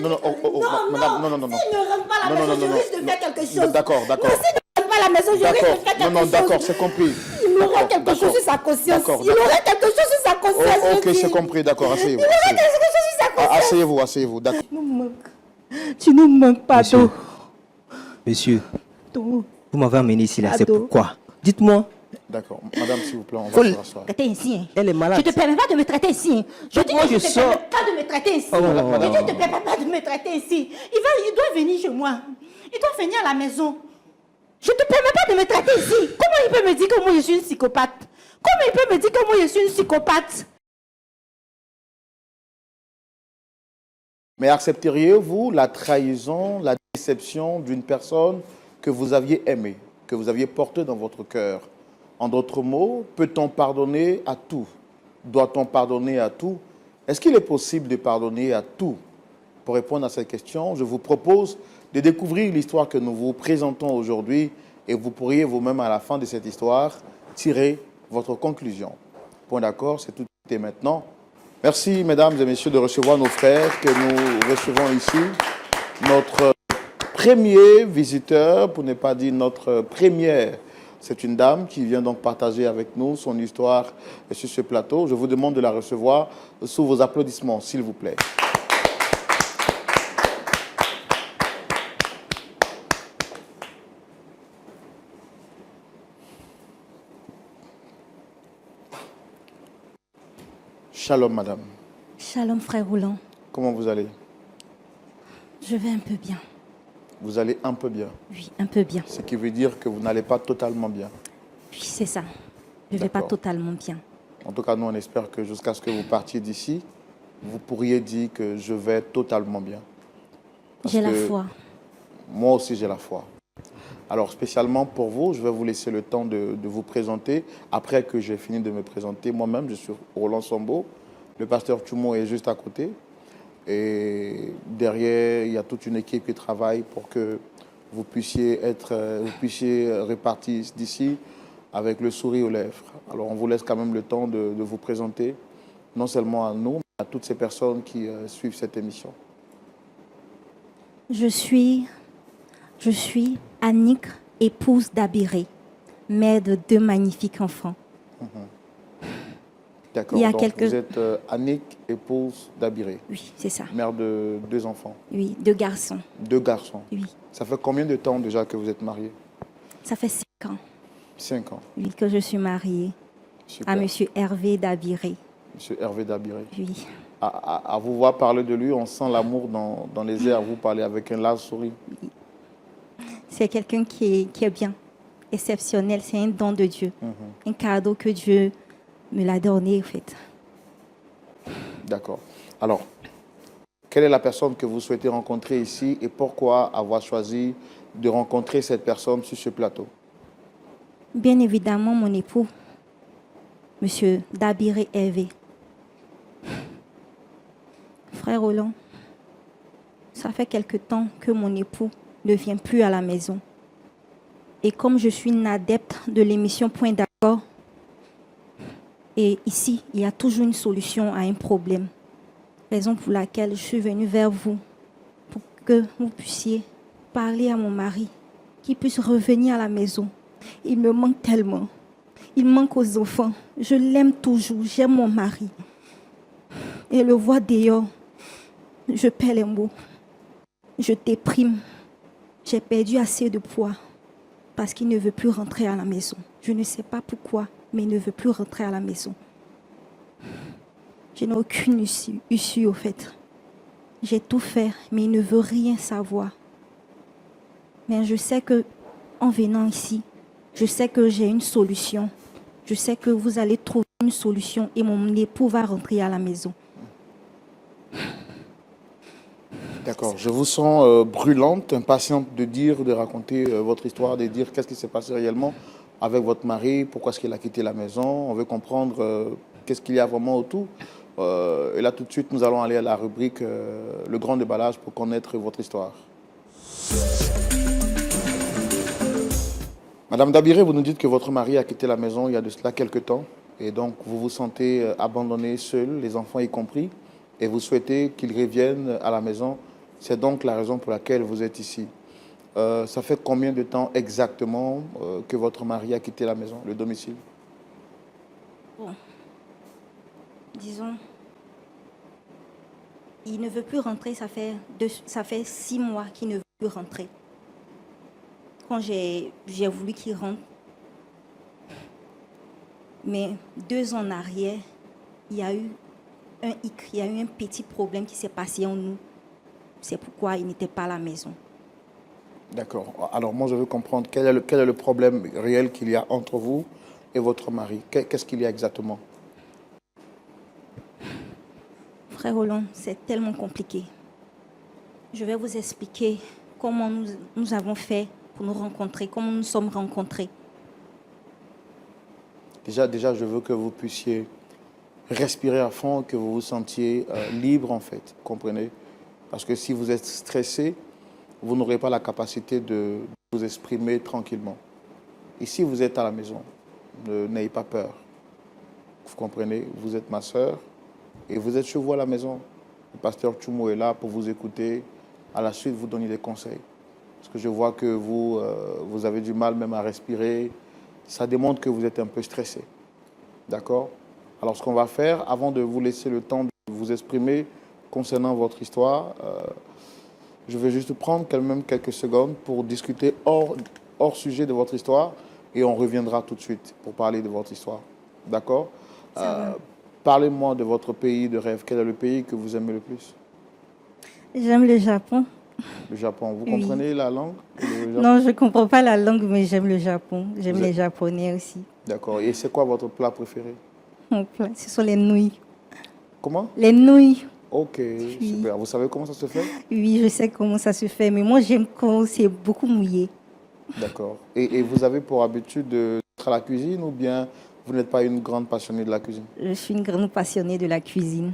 Non, non, madame, non, non, non, non. S'il ne rentre pas à la maison, je risque de faire quelque chose. D'accord, d'accord. Non, s'il ne rentre pas à la maison, je risque de faire quelque chose. Non, non, d'accord, c'est compris. Il aurait quelque chose sur sa conscience. Il aurait quelque chose sur sa conscience. Ok, c'est compris, d'accord, asseyez-vous. Il aurait quelque chose sur sa conscience. Asseyez-vous, asseyez-vous, d'accord. Tu nous manques. Tu nous manques, pardon. Monsieur, vous m'avez amené ici, là, c'est pourquoi? Dites-moi. D'accord, madame, s'il vous plaît, on va se rasseoir. Traiter ainsi, hein. Elle est malade. Je ne te permets pas de me traiter ainsi. Hein. Je dis que je ne te sors. permets pas de me traiter ainsi. Je ne te permets pas de me traiter ainsi. Il doit venir chez moi. Il doit venir à la maison. Je ne te permets pas de me traiter ici. Comment il peut me dire que moi je suis une psychopathe? Comment il peut me dire que moi je suis une psychopathe? Mais accepteriez-vous la trahison, la déception d'une personne que vous aviez aimée, que vous aviez portée dans votre cœur? En d'autres mots, peut-on pardonner à tout? Doit-on pardonner à tout? Est-ce qu'il est possible de pardonner à tout? Pour répondre à cette question, je vous propose de découvrir l'histoire que nous vous présentons aujourd'hui et vous pourriez vous-même, à la fin de cette histoire, tirer votre conclusion. Point d'accord, c'est tout et maintenant. Merci, mesdames et messieurs, de recevoir nos frères que nous recevons ici. Notre premier visiteur, pour ne pas dire notre première, c'est une dame qui vient donc partager avec nous son histoire sur ce plateau. Je vous demande de la recevoir sous vos applaudissements, s'il vous plaît. Shalom, madame. Shalom, frère Roland. Comment vous allez? Je vais un peu bien. Vous allez un peu bien? Oui, un peu bien. Ce qui veut dire que vous n'allez pas totalement bien? Oui, c'est ça. Je ne vais pas totalement bien. En tout cas, nous, on espère que jusqu'à ce que vous partiez d'ici, vous pourriez dire que je vais totalement bien. J'ai la foi. Moi aussi, j'ai la foi. Alors, spécialement pour vous, je vais vous laisser le temps de vous présenter. Après que j'ai fini de me présenter moi-même, je suis Roland Sambo. Le pasteur Tumo est juste à côté. Et derrière, il y a toute une équipe qui travaille pour que vous puissiez repartir d'ici avec le sourire aux lèvres. Alors, on vous laisse quand même le temps de vous présenter, non seulement à nous, mais à toutes ces personnes qui suivent cette émission. Je suis Annick, épouse d'Abiré, mère de 2 magnifiques enfants. D'accord, donc vous êtes Annick, épouse d'Abiré. Oui, c'est ça. Mère de 2 enfants. Oui, 2 garçons. 2 garçons. Oui. Ça fait combien de temps déjà que vous êtes mariée? Ça fait 5 ans. 5 ans. Oui, que je suis mariée. Super. À M. Hervé d'Abiré. M. Hervé d'Abiré. Oui. À vous voir parler de lui, on sent l'amour dans les airs. Vous parlez avec un large sourire. Oui. C'est quelqu'un qui est bien, exceptionnel. C'est un don de Dieu. Un cadeau que Dieu me l'a donné, en fait. D'accord. Alors, quelle est la personne que vous souhaitez rencontrer ici et pourquoi avoir choisi de rencontrer cette personne sur ce plateau? Bien évidemment, mon époux, M. Dabiré Hervé. Frère Roland, ça fait quelque temps que mon époux ne vient plus à la maison. Et comme je suis une adepte de l'émission Point d'accord, et ici, il y a toujours une solution à un problème. Raison pour laquelle je suis venue vers vous, pour que vous puissiez parler à mon mari, qu'il puisse revenir à la maison. Il me manque tellement. Il manque aux enfants. Je l'aime toujours. J'aime mon mari. Et le voir dehors, je perds les mots. Je déprime. J'ai perdu assez de poids parce qu'il ne veut plus rentrer à la maison. Je ne sais pas pourquoi, mais il ne veut plus rentrer à la maison. Je n'ai aucune issue au fait. J'ai tout fait, mais il ne veut rien savoir. Mais je sais que, en venant ici, je sais que j'ai une solution. Je sais que vous allez trouver une solution et mon époux va rentrer à la maison. D'accord. Je vous sens brûlante, impatiente de raconter votre histoire, de dire qu'est-ce qui s'est passé réellement avec votre mari, pourquoi est-ce qu'il a quitté la maison. On veut comprendre qu'est-ce qu'il y a vraiment autour. Et là, tout de suite, nous allons aller à la rubrique Le grand déballage pour connaître votre histoire. Madame Dabiré, vous nous dites que votre mari a quitté la maison il y a de cela quelques temps. Et donc, vous vous sentez abandonnée, seule, les enfants y compris. Et vous souhaitez qu'il revienne à la maison C'est donc la raison pour laquelle vous êtes ici. Ça fait combien de temps exactement que votre mari a quitté la maison, le domicile? Bon, disons, il ne veut plus rentrer, ça fait 6 mois qu'il ne veut plus rentrer. Quand j'ai voulu qu'il rentre, mais 2 ans en arrière, il y a eu un petit problème qui s'est passé en nous. C'est pourquoi il n'était pas à la maison. D'accord. Alors moi, je veux comprendre quel est le problème réel qu'il y a entre vous et votre mari. Qu'est-ce qu'il y a exactement? Frère Roland, c'est tellement compliqué. Je vais vous expliquer comment nous avons fait pour nous rencontrer, comment nous sommes rencontrés. Déjà, je veux que vous puissiez respirer à fond, que vous vous sentiez libre en fait, comprenez? Parce que si vous êtes stressé, vous n'aurez pas la capacité de vous exprimer tranquillement. Ici, vous êtes à la maison, n'ayez pas peur. Vous comprenez? Vous êtes ma sœur et vous êtes chez vous à la maison. Le pasteur Tchoumo est là pour vous écouter, à la suite vous donner des conseils. Parce que je vois que vous avez du mal même à respirer. Ça démontre que vous êtes un peu stressé. D'accord? Alors, ce qu'on va faire, avant de vous laisser le temps de vous exprimer concernant votre histoire, je vais juste prendre quand même quelques secondes pour discuter hors sujet de votre histoire et on reviendra tout de suite pour parler de votre histoire. D'accord? Parlez-moi de votre pays de rêve. Quel est le pays que vous aimez le plus? J'aime le Japon. Le Japon. Vous Oui. comprenez la langue? Non, je ne comprends pas la langue, mais j'aime le Japon. J'aime les Japonais aussi. D'accord. Et c'est quoi votre plat préféré? Mon plat, ce sont les nouilles. Comment? Les nouilles. Ok, super. Vous savez comment ça se fait? Oui, je sais comment ça se fait, mais moi j'aime quand c'est beaucoup mouillé. D'accord. Et vous avez pour habitude d'être à la cuisine ou bien vous n'êtes pas une grande passionnée de la cuisine? Je suis une grande passionnée de la cuisine.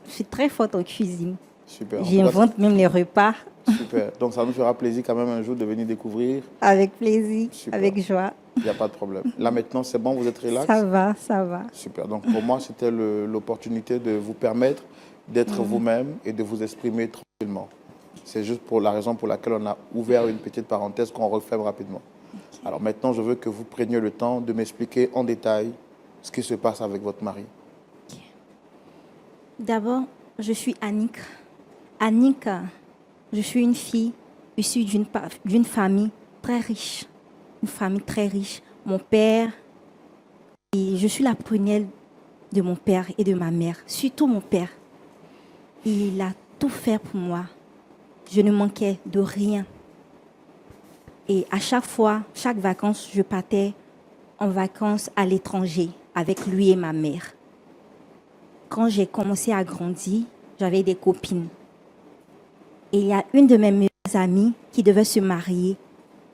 Je suis très forte en cuisine. Super. J'invente même les repas. Super. Donc ça nous fera plaisir quand même un jour de venir découvrir. Avec plaisir, Super. avec joie. Il n'y a pas de problème. Là maintenant, c'est bon, vous êtes relax? Ça va, ça va. Super. Donc pour moi, c'était l'opportunité de vous permettre d'être vous-même et de vous exprimer tranquillement. C'est juste pour la raison pour laquelle on a ouvert une petite parenthèse qu'on referme rapidement. Okay. Alors maintenant, je veux que vous preniez le temps de m'expliquer en détail ce qui se passe avec votre mari. Okay. D'abord, je suis Annick. Annick, je suis une fille issue d'une famille très riche. Une famille très riche. Mon père, et je suis la prunelle de mon père et de ma mère, surtout mon père. Il a tout fait pour moi. Je ne manquais de rien. Et à chaque fois, chaque vacances, je partais en vacances à l'étranger avec lui et ma mère. Quand j'ai commencé à grandir, j'avais des copines. Et il y a une de mes meilleures amies qui devait se marier.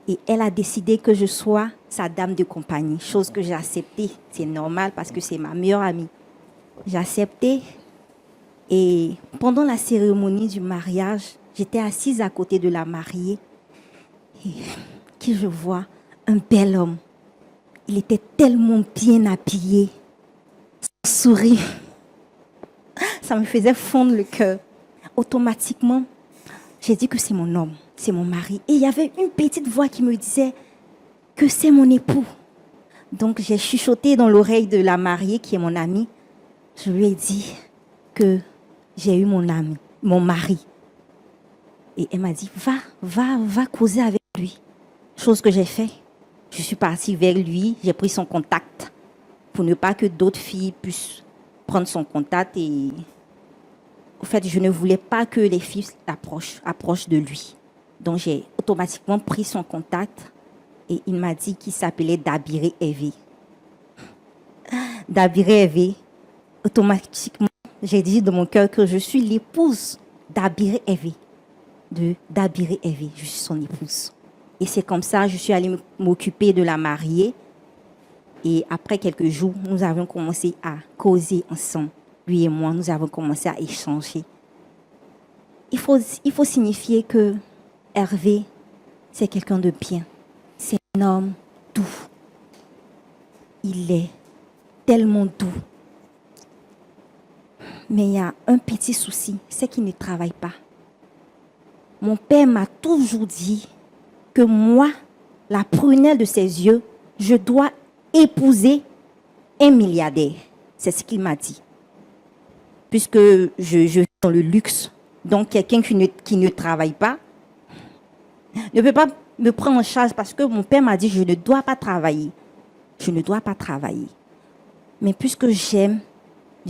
Et elle a décidé que je sois sa dame de compagnie, chose que j'ai acceptée. C'est normal parce que c'est ma meilleure amie. J'ai accepté. Et pendant la cérémonie du mariage, j'étais assise à côté de la mariée. Et qui je vois un bel homme. Il était tellement bien habillé. Son sourire, ça me faisait fondre le cœur. Automatiquement, j'ai dit que c'est mon homme, c'est mon mari. Et il y avait une petite voix qui me disait que c'est mon époux. Donc j'ai chuchoté dans l'oreille de la mariée qui est mon amie. Je lui ai dit que j'ai eu mon mari. Et elle m'a dit, va causer avec lui. Chose que j'ai fait. Je suis partie vers lui, j'ai pris son contact pour ne pas que d'autres filles puissent prendre son contact. Et en fait, je ne voulais pas que les filles approchent de lui. Donc j'ai automatiquement pris son contact et il m'a dit qu'il s'appelait Dabiré Hervé. Dabiré Hervé, automatiquement, j'ai dit de mon cœur que je suis l'épouse d'Abiré Hervé. De Dabiré Hervé, je suis son épouse. Et c'est comme ça, je suis allée m'occuper de la mariée. Et après quelques jours, nous avons commencé à causer ensemble. Lui et moi, nous avons commencé à échanger. Il faut signifier que Hervé, c'est quelqu'un de bien. C'est un homme doux. Il est tellement doux. Mais il y a un petit souci, c'est qu'il ne travaille pas. Mon père m'a toujours dit que moi, la prunelle de ses yeux, je dois épouser un milliardaire. C'est ce qu'il m'a dit. Puisque je vis dans le luxe, donc quelqu'un qui ne travaille pas ne peut pas me prendre en charge parce que mon père m'a dit je ne dois pas travailler. Je ne dois pas travailler. Mais puisque j'ai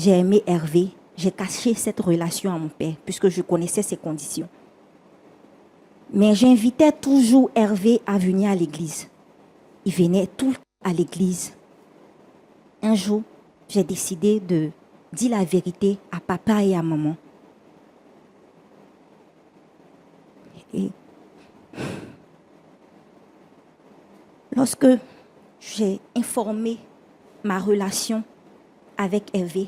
aimé Hervé, j'ai caché cette relation à mon père puisque je connaissais ses conditions. Mais j'invitais toujours Hervé à venir à l'église. Il venait tout à l'église. Un jour, j'ai décidé de dire la vérité à papa et à maman. Et lorsque j'ai informé ma relation avec Hervé,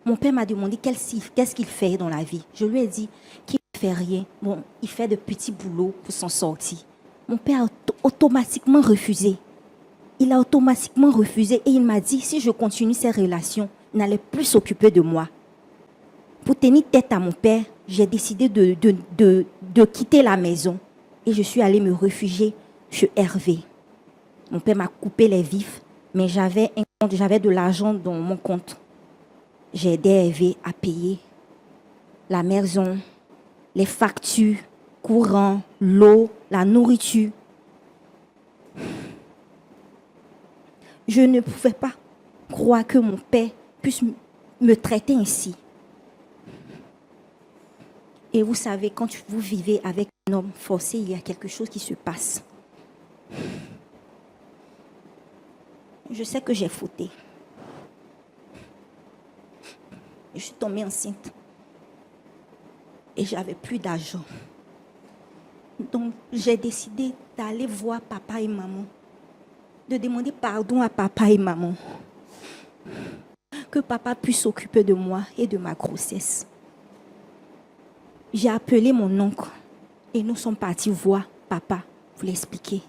mon père m'a demandé qu'est-ce qu'il fait dans la vie. Je lui ai dit qu'il ne fait rien. Bon, il fait de petits boulots pour s'en sortir. Mon père a automatiquement refusé. Il a automatiquement refusé et il m'a dit si je continue ces relations, il n'allait plus s'occuper de moi. Pour tenir tête à mon père, j'ai décidé de quitter la maison et je suis allée me réfugier chez Hervé. Mon père m'a coupé les vifs, mais j'avais de l'argent dans mon compte. J'ai aidé Hervé à payer la maison, les factures, courant, l'eau, la nourriture. Je ne pouvais pas croire que mon père puisse me traiter ainsi. Et vous savez, quand vous vivez avec un homme forcé, il y a quelque chose qui se passe. Je sais que j'ai fauté. Je suis tombée enceinte. Et j'avais plus d'argent. Donc, j'ai décidé d'aller voir papa et maman. De demander pardon à papa et maman. Que papa puisse s'occuper de moi et de ma grossesse. J'ai appelé mon oncle et nous sommes partis voir papa pour l'expliquer.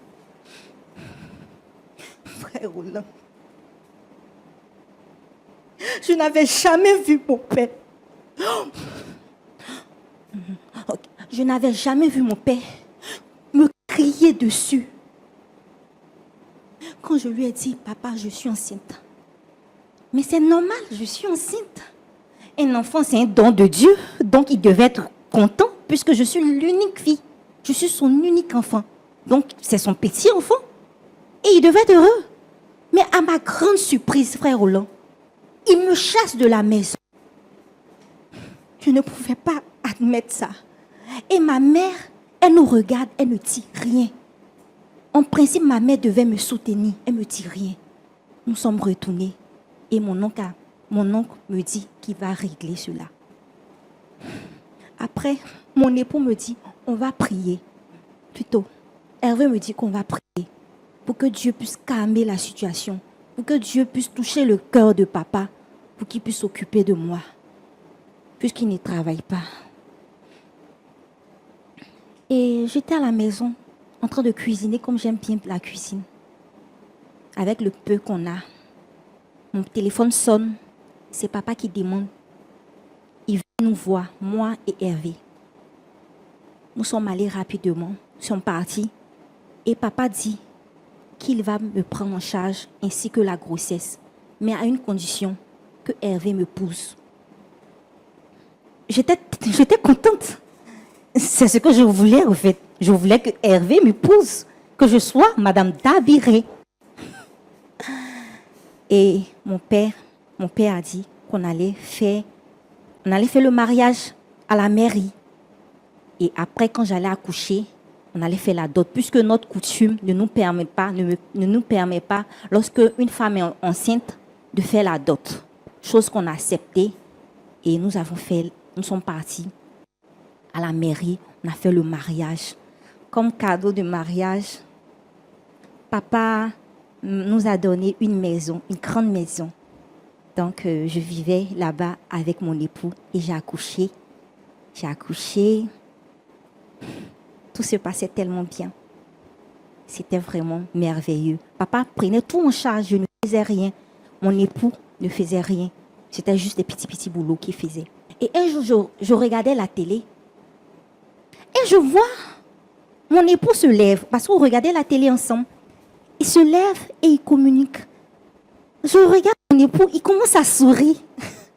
Frère Roland, je n'avais jamais vu mon père. Je n'avais jamais vu mon père me crier dessus. Quand je lui ai dit, papa, je suis enceinte. Mais c'est normal, je suis enceinte. Un enfant, c'est un don de Dieu, donc il devait être content puisque je suis l'unique fille. Je suis son unique enfant. Donc, c'est son petit enfant. Et il devait être heureux. Mais à ma grande surprise, frère Roland, il me chasse de la maison. Je ne pouvais pas admettre ça. Et ma mère, elle nous regarde, elle ne dit rien. En principe, ma mère devait me soutenir. Elle ne me dit rien. Nous sommes retournés. Et mon oncle me dit qu'il va régler cela. Après, mon époux me dit, on va prier. Plutôt, Hervé me dit qu'on va prier pour que Dieu puisse calmer la situation, pour que Dieu puisse toucher le cœur de papa, pour qu'il puisse s'occuper de moi, puisqu'il ne travaille pas. Et j'étais à la maison, en train de cuisiner comme j'aime bien la cuisine, avec le peu qu'on a. Mon téléphone sonne, c'est papa qui demande. Il vient nous voir, moi et Hervé. Nous sommes allés rapidement, nous sommes partis. Et papa dit qu'il va me prendre en charge ainsi que la grossesse. Mais à une condition, que Hervé me pousse. J'étais contente. C'est ce que je voulais en fait. Je voulais que Hervé me pousse, que je sois Madame Dabiré. Et mon père a dit qu'on allait faire le mariage à la mairie. Et après, quand j'allais accoucher, on allait faire la dot, puisque notre coutume ne nous permet pas, lorsque une femme est enceinte, de faire la dot. Chose qu'on a acceptée. Et nous sommes partis à la mairie, on a fait le mariage. Comme cadeau de mariage, papa nous a donné une maison, une grande maison. Donc, je vivais là-bas avec mon époux et j'ai accouché. Tout se passait tellement bien. C'était vraiment merveilleux. Papa prenait tout en charge, je ne faisais rien. Mon époux ne faisait rien. C'était juste des petits boulots qu'il faisait. Et un jour, je regardais la télé Et je vois mon époux se lève, parce qu'on regardait la télé ensemble. Il se lève et il communique. Je regarde mon époux, il commence à sourire.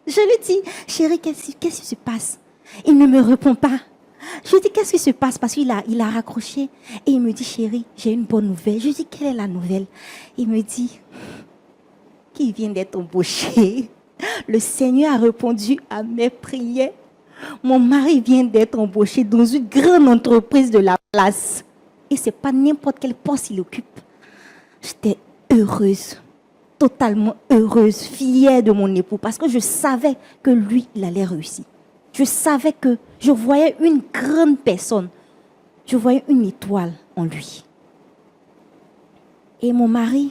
Je lui dis, chérie, qu'est-ce qui se passe? Il ne me répond pas. Je lui dis, qu'est-ce qui se passe? Parce qu'il a raccroché. Et il me dit, chérie, j'ai une bonne nouvelle. Je lui dis, quelle est la nouvelle? Il me dit, qu'il vient d'être embauché. Le Seigneur a répondu à mes prières. Mon mari vient d'être embauché dans une grande entreprise de la place. Et ce n'est pas n'importe quel poste il occupe. J'étais heureuse, totalement heureuse, fière de mon époux, parce que je savais que lui, il allait réussir. Je savais que je voyais une grande personne. Je voyais une étoile en lui. Et mon mari,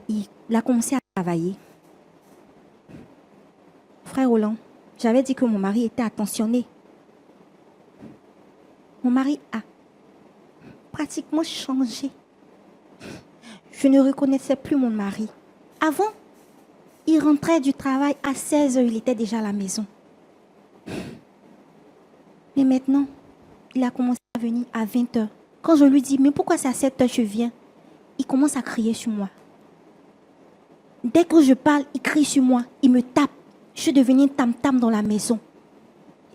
il a commencé à travailler. Frère Roland, j'avais dit que mon mari était attentionné. Mon mari a pratiquement changé. Je ne reconnaissais plus mon mari. Avant, il rentrait du travail à 16 h, il était déjà à la maison. Mais maintenant, il a commencé à venir à 20 h. Quand je lui dis, mais pourquoi c'est à 7 h je viens? Il commence à crier sur moi. Dès que je parle, il crie sur moi, il me tape. Je suis devenue tam-tam dans la maison.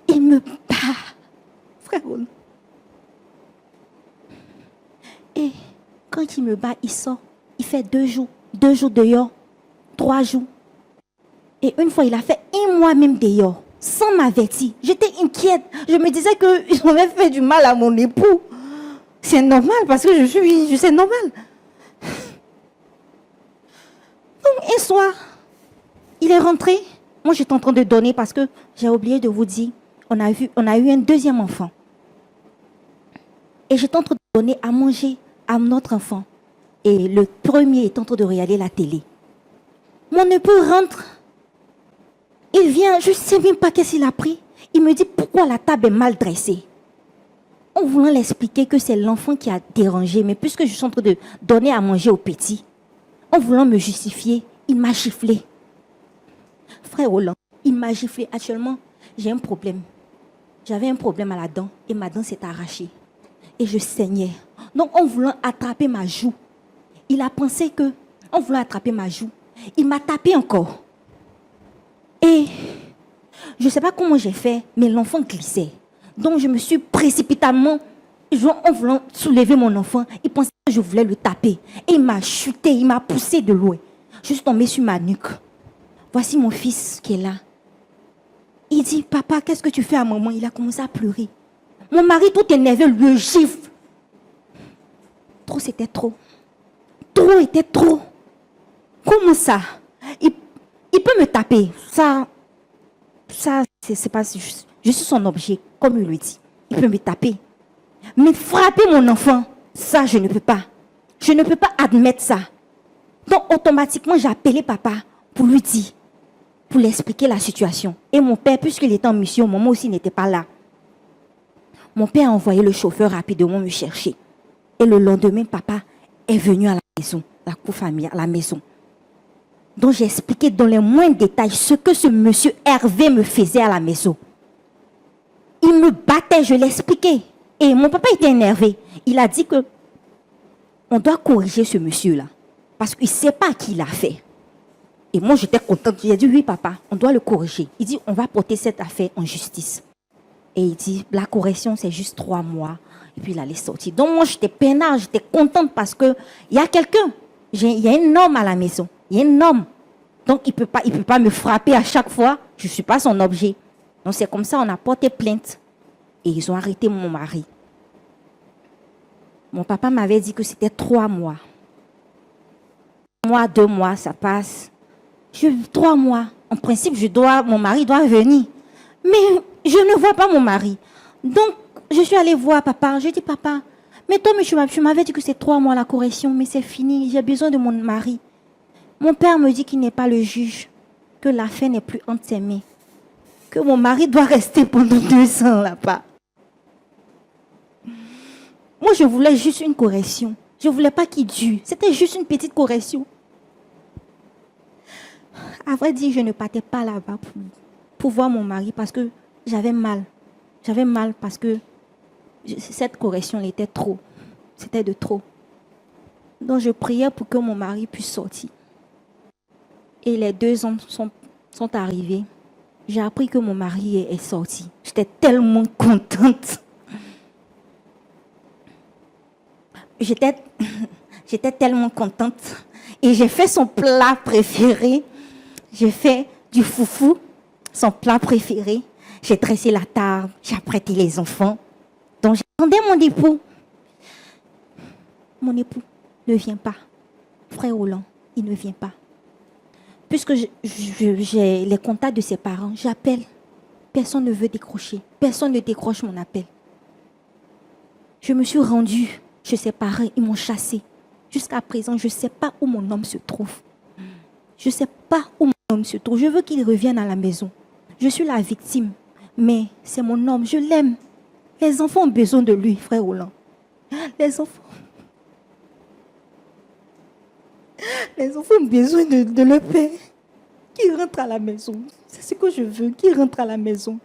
Il me bat. Frère Roland. Et quand il me bat, il sort. Il fait 2 jours dehors, 3 jours. Et une fois, il a fait 1 mois même dehors, sans m'avertir. J'étais inquiète. Je me disais que j'aurais fait du mal à mon époux. C'est normal parce que c'est normal. Donc, un soir, il est rentré. Moi, j'étais en train de donner parce que j'ai oublié de vous dire, on a eu un deuxième enfant. Et j'étais en train de donner à manger à notre enfant. Et le premier est en train de regarder la télé. Mon époux rentre. Il vient, je ne sais même pas qu'est-ce qu'il a pris. Il me dit pourquoi la table est mal dressée. En voulant l'expliquer que c'est l'enfant qui a dérangé, mais puisque je suis en train de donner à manger au petit, en voulant me justifier, il m'a giflé. Frère Roland, il m'a giflé. Actuellement, j'ai un problème. J'avais un problème à la dent et ma dent s'est arrachée. Et je saignais. Donc, en voulant attraper ma joue, il a pensé que, en voulant attraper ma joue, il m'a tapé encore. Et je ne sais pas comment j'ai fait, mais l'enfant glissait. Donc, je me suis précipitamment, en voulant soulever mon enfant, il pensait que je voulais le taper. Et il m'a chuté, il m'a poussé de loin. Je suis tombée sur ma nuque. Voici mon fils qui est là. Il dit, papa, qu'est-ce que tu fais à maman? Il a commencé à pleurer. Mon mari, tout énervé, lui gifle. Trop, c'était trop. Trop était trop. Comment ça? Il peut me taper. Ça c'est pas juste. Je suis son objet, comme il le dit. Il peut me taper. Mais frapper mon enfant, ça, je ne peux pas. Je ne peux pas admettre ça. Donc, automatiquement, j'ai appelé papa pour lui dire, pour lui expliquer la situation. Et mon père, puisqu'il était en mission, maman aussi n'était pas là. Mon père a envoyé le chauffeur rapidement me chercher. Et le lendemain, papa est venu à la maison, la cour familiale, à la maison. Donc, j'ai expliqué dans les moindres détails ce que ce monsieur Hervé me faisait à la maison. Il me battait, je l'expliquais. Et mon papa était énervé. Il a dit que on doit corriger ce monsieur-là. Parce qu'il ne sait pas à qui il a fait. Et moi, j'étais contente. J'ai dit, oui, papa, on doit le corriger. Il dit, on va porter cette affaire en justice. Et il dit, la correction, c'est juste 3 mois. Et puis, il allait sortir. Donc, moi, j'étais peinard, j'étais contente parce qu'il y a quelqu'un. Il y a un homme à la maison. Il y a un homme. Donc, il peut pas me frapper à chaque fois. Je ne suis pas son objet. Donc, c'est comme ça, on a porté plainte. Et ils ont arrêté mon mari. Mon papa m'avait dit que c'était 3 mois. 1 mois, 2 mois, ça passe. 3 mois. En principe, mon mari doit venir. Mais je ne vois pas mon mari. Donc, je suis allée voir papa. Je dis, papa, mais toi, tu m'avais dit que c'est 3 mois la correction, mais c'est fini. J'ai besoin de mon mari. Mon père me dit qu'il n'est pas le juge, que l'affaire n'est plus entre ses mains, que mon mari doit rester pendant 2 ans là-bas. Moi, je voulais juste une correction. Je ne voulais pas qu'il dure. C'était juste une petite correction. À vrai dire, je ne partais pas là-bas pour voir mon mari parce que j'avais mal. J'avais mal parce que cette correction elle était trop. C'était de trop. Donc je priais pour que mon mari puisse sortir. Et les 2 hommes sont arrivés. J'ai appris que mon mari est sorti. J'étais tellement contente. J'étais tellement contente. Et j'ai fait son plat préféré. J'ai fait du foufou, son plat préféré. J'ai dressé la table, j'ai apprêté les enfants. Donc j'attendais mon époux. Mon époux ne vient pas. Frère Roland, il ne vient pas. Puisque j'ai les contacts de ses parents, j'appelle. Personne ne veut décrocher. Personne ne décroche mon appel. Je me suis rendue chez ses parents, ils m'ont chassée. Jusqu'à présent, je ne sais pas où mon homme se trouve. Je ne sais pas où mon homme se trouve. Je veux qu'il revienne à la maison. Je suis la victime. Mais c'est mon homme, je l'aime. Les enfants ont besoin de lui, frère Roland. Les enfants ont besoin de leur père. Qu'il rentre à la maison. C'est ce que je veux, qu'il rentre à la maison.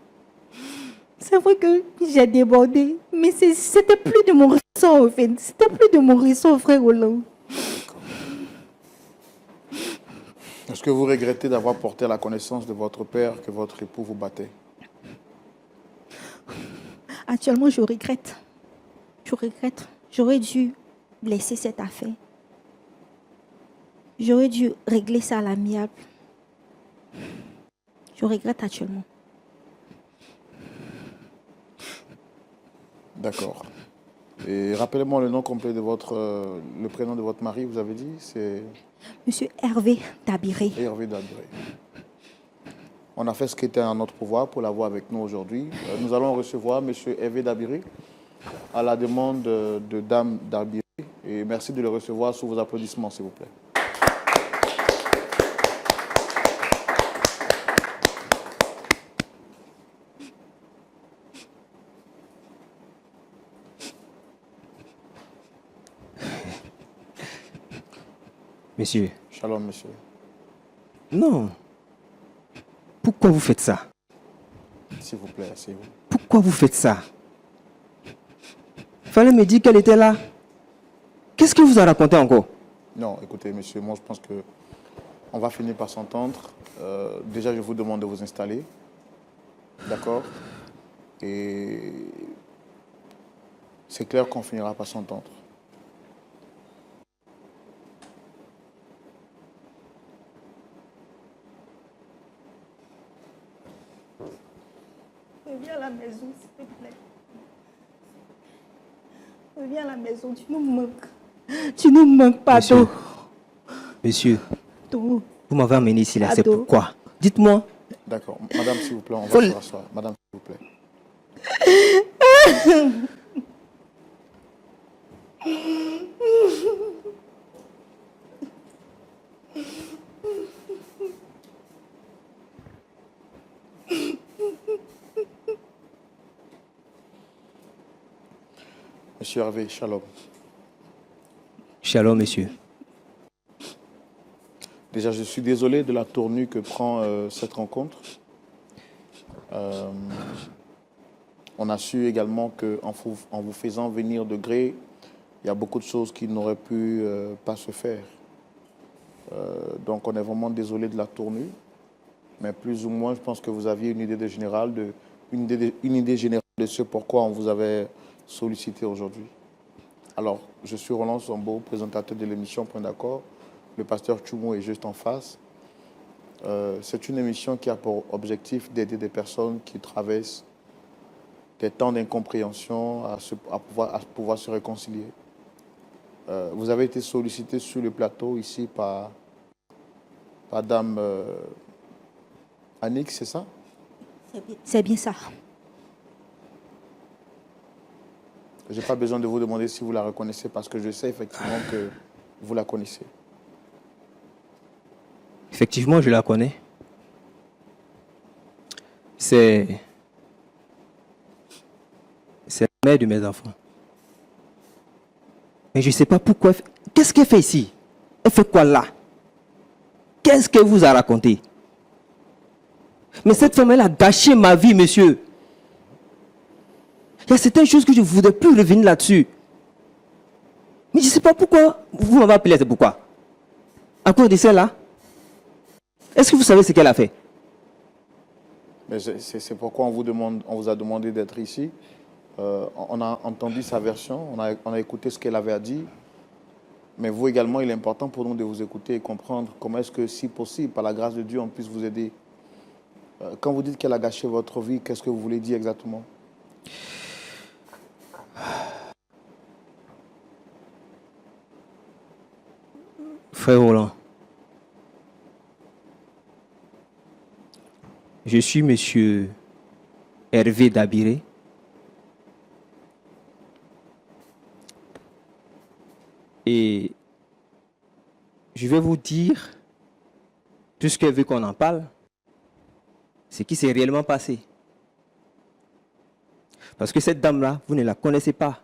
C'est vrai que j'ai débordé, mais c'était plus de mon ressort, en fait. C'était plus de mon ressort, frère Roland. Est-ce que vous regrettez d'avoir porté à la connaissance de votre père que votre époux vous battait? Actuellement, je regrette. Je regrette. J'aurais dû laisser cette affaire. J'aurais dû régler ça à l'amiable. Je regrette actuellement. D'accord. Et rappelez-moi le nom complet de le prénom de votre mari, vous avez dit, c'est... Monsieur Hervé Dabiré. Hervé Dabiré. On a fait ce qui était en notre pouvoir pour l'avoir avec nous aujourd'hui. Nous allons recevoir monsieur Hervé Dabiré à la demande de Dame Dabiré. Et merci de le recevoir sous vos applaudissements, s'il vous plaît. Monsieur. Shalom, monsieur. Non. Pourquoi vous faites ça? S'il vous plaît, asseyez-vous. Pourquoi vous faites ça? Fallait me dire qu'elle était là. Qu'est-ce que vous a raconté encore? Non, écoutez, monsieur, moi je pense qu'on va finir par s'entendre. Déjà, je vous demande de vous installer. D'accord? Et c'est clair qu'on finira par s'entendre. Reviens à la maison, s'il te plaît. Reviens à la maison, tu nous manques. Tu nous manques, pardon. Monsieur, Vous m'avez amené ici là, c'est pourquoi? Dites-moi. D'accord. Madame, s'il vous plaît, on va se rasseoir. Madame, s'il vous plaît. Monsieur Hervé, shalom. Shalom, monsieur. Déjà, je suis désolé de la tournure que prend cette rencontre. On a su également qu'en vous faisant venir de gré, il y a beaucoup de choses qui n'auraient pu pas se faire. Donc, on est vraiment désolé de la tournure. Mais plus ou moins, je pense que vous aviez une idée générale de ce pourquoi on vous avait sollicité aujourd'hui. Alors, je suis Roland Sombo, présentateur de l'émission Point d'accord. Le pasteur Tchoumou est juste en face. C'est une émission qui a pour objectif d'aider des personnes qui traversent des temps d'incompréhension à pouvoir se réconcilier. Vous avez été sollicité sur le plateau ici par Dame Annick, c'est ça? C'est bien ça. Je n'ai pas besoin de vous demander si vous la reconnaissez parce que je sais effectivement que vous la connaissez. Effectivement, je la connais. C'est la mère de mes enfants. Mais je ne sais pas pourquoi. Qu'est-ce qu'elle fait ici? Elle fait quoi là? Qu'est-ce qu'elle vous a raconté? Mais cette femme, elle a gâché ma vie, monsieur. Il y a certaines choses que je ne voudrais plus revenir là-dessus. Mais je ne sais pas pourquoi. Vous m'avez appelé, c'est pourquoi? À cause de celle-là? Est-ce que vous savez ce qu'elle a fait? Mais c'est pourquoi on vous a demandé d'être ici. On a entendu sa version, on a écouté ce qu'elle avait à dire. Mais vous également, il est important pour nous de vous écouter et comprendre comment est-ce que, si possible, par la grâce de Dieu, on puisse vous aider. Quand vous dites qu'elle a gâché votre vie, qu'est-ce que vous voulez dire exactement? Frère Roland, je suis monsieur Hervé Dabiré. Et je vais vous dire tout ce qu'elle veut qu'on en parle, ce qui s'est réellement passé. Parce que cette dame-là, vous ne la connaissez pas.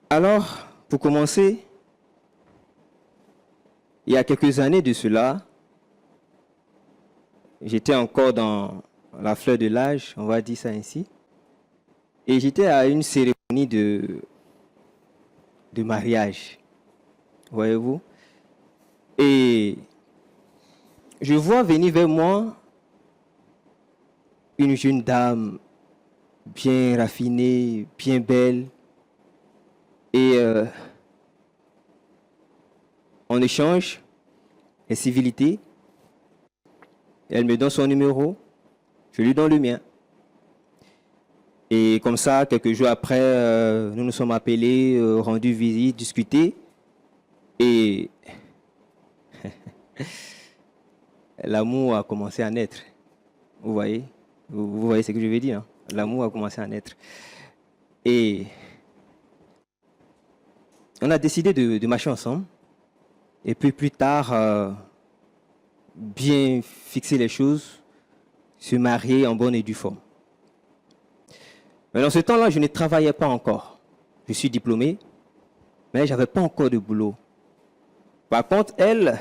Alors, pour commencer, il y a quelques années de cela, j'étais encore dans la fleur de l'âge, on va dire ça ainsi, et j'étais à une cérémonie de mariage, voyez-vous. Et je vois venir vers moi une jeune dame bien raffinée, bien belle. Et on échange les civilités. Elle me donne son numéro, je lui donne le mien. Et comme ça, quelques jours après, nous nous sommes appelés, rendus visite, discutés. Et l'amour a commencé à naître. Vous voyez? Vous voyez ce que je veux dire, hein? L'amour a commencé à naître. Et on a décidé de marcher ensemble. Et puis plus tard, bien fixer les choses, se marier en bonne et due forme. Mais dans ce temps-là, je ne travaillais pas encore. Je suis diplômé, mais je n'avais pas encore de boulot. Par contre, elle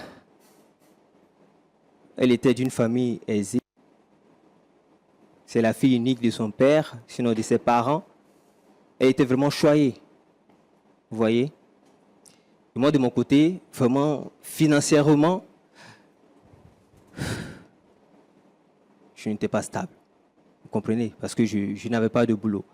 était d'une famille aisée. C'est la fille unique de son père, sinon de ses parents. Elle était vraiment choyée. Vous voyez? Et moi, de mon côté, vraiment, financièrement, je n'étais pas stable. Vous comprenez? Parce que je n'avais pas de boulot.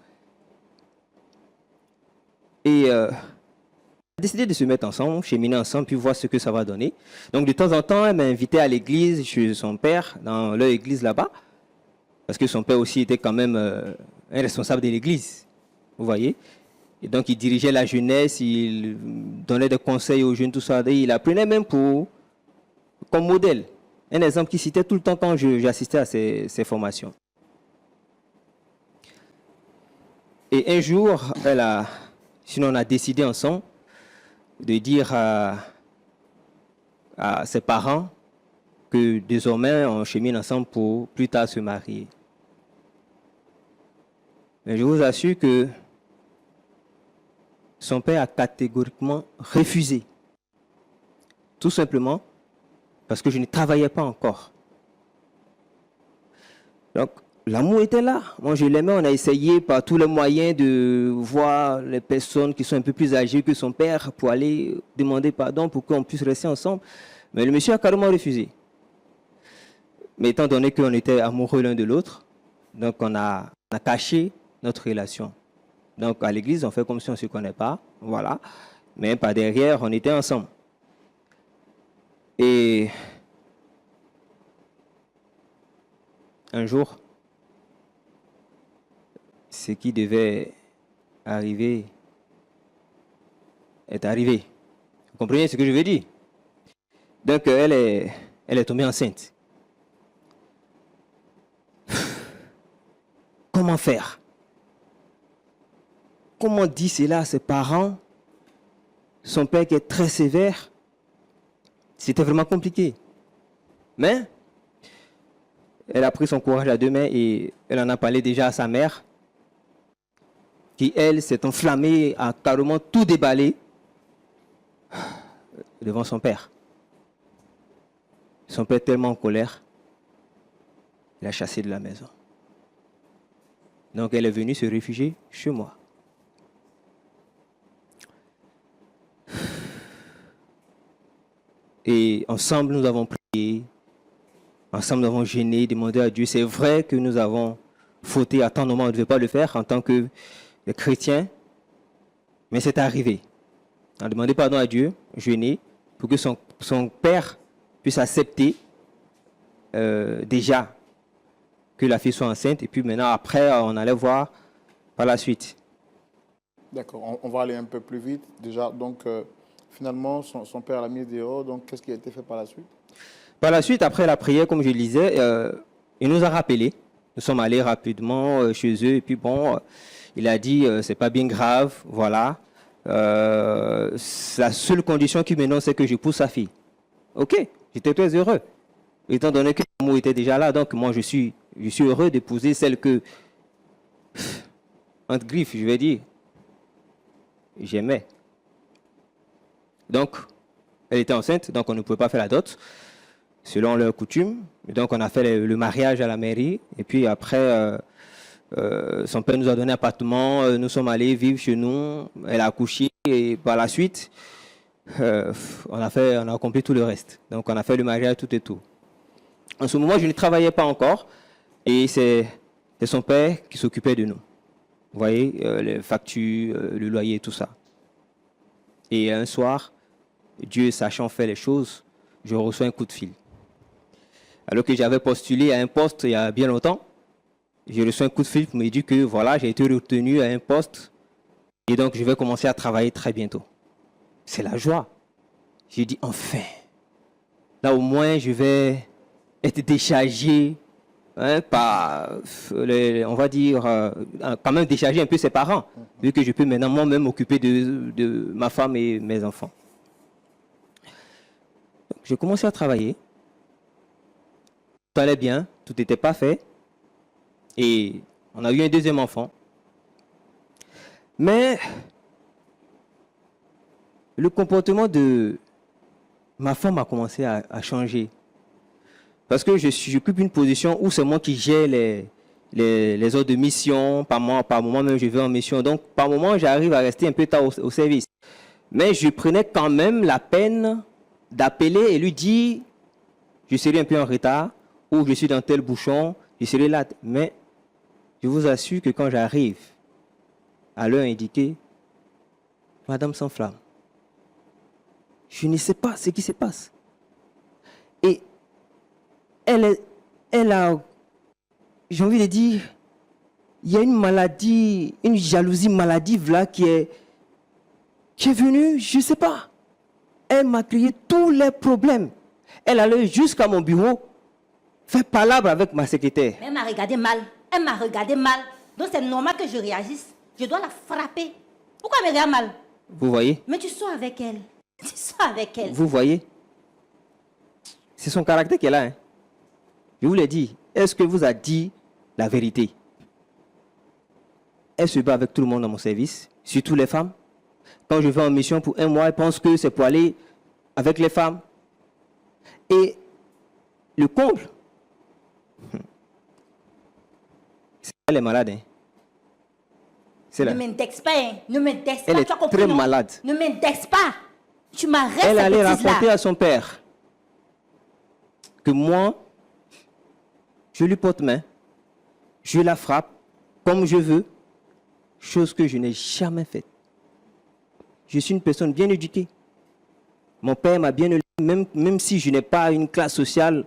Et on a décidé de se mettre ensemble, cheminer ensemble, puis voir ce que ça va donner. Donc, de temps en temps, elle m'a invité à l'église chez son père, dans leur église là-bas. Parce que son père aussi était quand même un responsable de l'église. Vous voyez? Et donc, il dirigeait la jeunesse, il donnait des conseils aux jeunes, tout ça. Et il apprenait même comme modèle. Un exemple qu'il citait tout le temps quand j'assistais à ces formations. Et un jour, sinon on a décidé ensemble de dire à ses parents que désormais on chemine ensemble pour plus tard se marier. Mais je vous assure que son père a catégoriquement refusé. Tout simplement parce que je ne travaillais pas encore. Donc, l'amour était là. Moi, je l'aimais. On a essayé par tous les moyens de voir les personnes qui sont un peu plus âgées que son père pour aller demander pardon pour qu'on puisse rester ensemble. Mais le monsieur a carrément refusé. Mais étant donné qu'on était amoureux l'un de l'autre, donc on a caché notre relation. Donc, à l'église, on fait comme si on ne se connaît pas. Voilà. Mais par derrière, on était ensemble. Et un jour, ce qui devait arriver est arrivé. Vous comprenez ce que je veux dire? Donc, elle est tombée enceinte. Comment faire? Comment dire cela à ses parents? Son père qui est très sévère. C'était vraiment compliqué. Mais elle a pris son courage à deux mains et elle en a parlé déjà à sa mère, qui, elle, s'est enflammée, a carrément tout déballé devant son père. Son père tellement en colère, il a chassé de la maison. Donc elle est venue se réfugier chez moi. Et ensemble, nous avons prié, ensemble, nous avons gêné, demandé à Dieu. C'est vrai que nous avons fauté à tant de moments, on ne devait pas le faire en tant que chrétiens, mais c'est arrivé. On a demandé pardon à Dieu, gêné, pour que son père puisse accepter déjà que la fille soit enceinte. Et puis maintenant, après, on allait voir par la suite. D'accord, on va aller un peu plus vite. Déjà, donc, finalement, son père l'a mis dehors. Donc, qu'est-ce qui a été fait par la suite? Par la suite, après la prière, comme je le disais, il nous a rappelé. Nous sommes allés rapidement chez eux. Et puis bon, il a dit, c'est pas bien grave, voilà. La seule condition qui maintenant, c'est que je pousse sa fille. Ok, j'étais très heureux. Étant donné que l'amour était déjà là, donc moi, je suis heureux d'épouser celle que, entre griffes, je vais dire, j'aimais. Donc, elle était enceinte, donc on ne pouvait pas faire la dot, selon leur coutume. Et donc, on a fait le mariage à la mairie. Et puis après, son père nous a donné un appartement. Nous sommes allés vivre chez nous. Elle a accouché. Et par la suite, on a accompli tout le reste. Donc, on a fait le mariage, tout et tout. En ce moment, je ne travaillais pas encore. Et c'est son père qui s'occupait de nous. Vous voyez, les factures, le loyer, tout ça. Et un soir, Dieu sachant faire les choses, je reçois un coup de fil. Alors que j'avais postulé à un poste il y a bien longtemps, j'ai reçu un coup de fil pour me dire que voilà, j'ai été retenu à un poste et donc je vais commencer à travailler très bientôt. C'est la joie. J'ai dit enfin, là au moins je vais être déchargé par, on va dire, quand même décharger un peu ses parents, vu que je peux maintenant moi-même m'occuper de ma femme et mes enfants. J'ai commencé à travailler. Tout allait bien, tout était parfait. Et on a eu un deuxième enfant. Mais le comportement de ma femme a commencé à changer. Parce que j'occupe une position où c'est moi qui gère les ordres de mission. Par moment même, je vais en mission. Donc, par moment, j'arrive à rester un peu tard au service. Mais je prenais quand même la peine d'appeler et lui dire je serai un peu en retard ou je suis dans tel bouchon, je serai là. Mais je vous assure que quand j'arrive à l'heure indiquée, Madame s'enflamme. Je ne sais pas ce qui se passe. Et elle a, j'ai envie de dire, il y a une maladie, une jalousie maladive là qui est venue, je ne sais pas. Elle m'a créé tous les problèmes. Elle allait jusqu'à mon bureau faire palabre avec ma secrétaire. Elle m'a regardé mal. Elle m'a regardé mal. Donc c'est normal que je réagisse. Je dois la frapper. Pourquoi elle me regarde mal? Vous voyez? Mais tu sors avec elle. Tu sors avec elle. Vous voyez? C'est son caractère qu'elle a. Hein? Je vous l'ai dit. Est-ce que vous a dit la vérité? Elle se bat avec tout le monde dans mon service, surtout les femmes. Quand je vais en mission pour un mois, elle pense que c'est pour aller avec les femmes. Et le comble, elle est malade. Hein. Ne m'indexe pas. Hein. Ne m'indexe pas. Elle est tu as compris, très non? malade. Ne m'indexe pas. Tu m'arrêtes. Elle allait raconter à son père que moi, je lui porte main, je la frappe comme je veux, chose que je n'ai jamais faite. Je suis une personne bien éduquée. Mon père m'a bien élevé, même si je n'ai pas une classe sociale,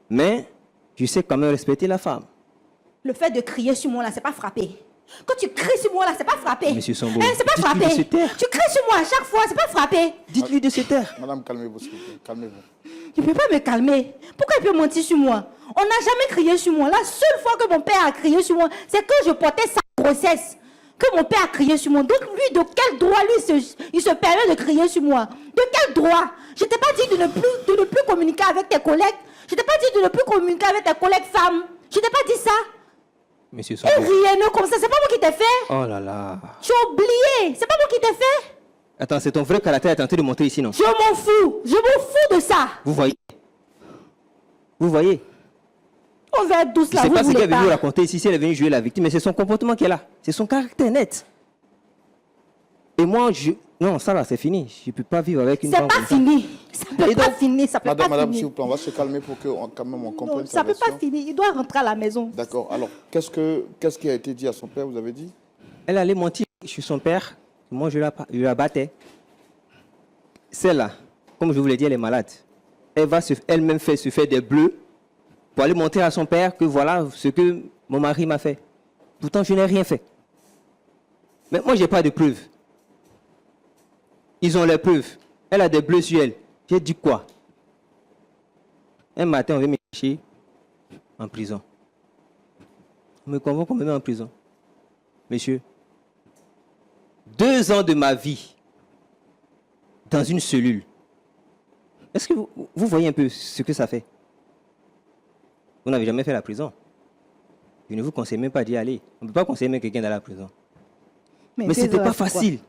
mais je sais quand même respecter la femme. Le fait de crier sur moi là, c'est pas frapper. Quand tu cries sur moi là, c'est pas frapper. Monsieur Sambo, c'est pas frapper. De se taire. Tu cries sur moi à chaque fois, c'est pas frapper. Dites-lui de se taire. Madame, calmez-vous, s'il vous plaît. Calmez-vous. Tu ne peux pas me calmer. Pourquoi il peut mentir sur moi? On n'a jamais crié sur moi. La seule fois que mon père a crié sur moi, c'est que je portais sa grossesse. Que mon père a crié sur moi. Donc lui, de quel droit il se permet de crier sur moi? De quel droit? Je t'ai pas dit de ne plus communiquer avec tes collègues. Je t'ai pas dit de ne plus communiquer avec tes collègues femmes. Je t'ai pas dit ça. Monsieur Et Sambo. rien comme ça, c'est pas moi qui t'ai fait. Oh là là. Tu as oublié. C'est pas moi qui t'ai fait. Attends, c'est ton vrai caractère est en train de montrer ici, non? Je m'en fous. Je m'en fous de ça. Vous voyez? Vous voyez? On va être douce Je là, ne sais vous pas ce qu'elle voulez est venue pas. raconter ici, si elle est venue jouer la victime, mais c'est son comportement qui est là. C'est son caractère net. Et moi, non, ça là, c'est fini. Je ne peux pas vivre avec une femme C'est comme pas ça. fini. Ça peut Et pas donc, finir, ça peut Madame, pas madame, s'il finir. vous plaît, on va se calmer pour que quand même on comprenne Non, sa ça peut pas version. finir. Il doit rentrer à la maison. D'accord. Alors, qu'est-ce qui a été dit à son père, vous avez dit? Elle allait mentir sur son père. Moi, je la battais. Celle-là, comme je vous l'ai dit, elle est malade. Elle va elle-même se faire des bleus pour aller montrer à son père que voilà ce que mon mari m'a fait. Pourtant, je n'ai rien fait. Mais moi, je n'ai pas de preuves. Ils ont les preuves. Elle a des bleus sur elle. J'ai dit quoi? Un matin, on vient me chercher en prison. On me convoque, on me met en prison. Monsieur, 2 ans de ma vie dans une cellule. Est-ce que vous voyez un peu ce que ça fait? Vous n'avez jamais fait la prison. Je ne vous conseille même pas d'y aller. On ne peut pas conseiller même quelqu'un d'aller à la prison. Mais ce n'était pas facile.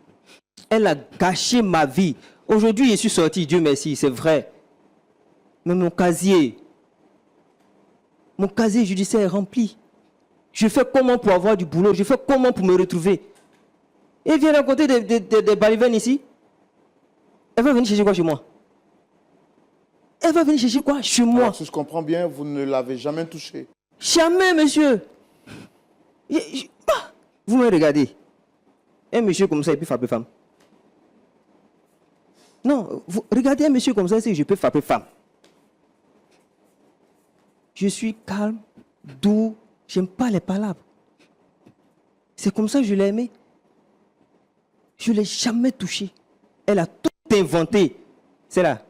Elle a gâché ma vie. Aujourd'hui, je suis sorti, Dieu merci, c'est vrai. Mais mon casier judiciaire est rempli. Je fais comment pour avoir du boulot? Je fais comment pour me retrouver? Et elle vient raconter des balivernes ici. Elle va venir chercher quoi chez moi? Elle va venir chercher quoi chez moi? Alors, si je comprends bien, vous ne l'avez jamais touché. Jamais, monsieur. Vous me regardez. Un monsieur comme ça, il peut frapper femme. Non, regardez un monsieur comme ça, si je peux frapper femme. Je suis calme, doux, j'aime pas les palabres. C'est comme ça que je l'ai aimé. Je ne l'ai jamais touché. Elle a tout inventé. C'est là.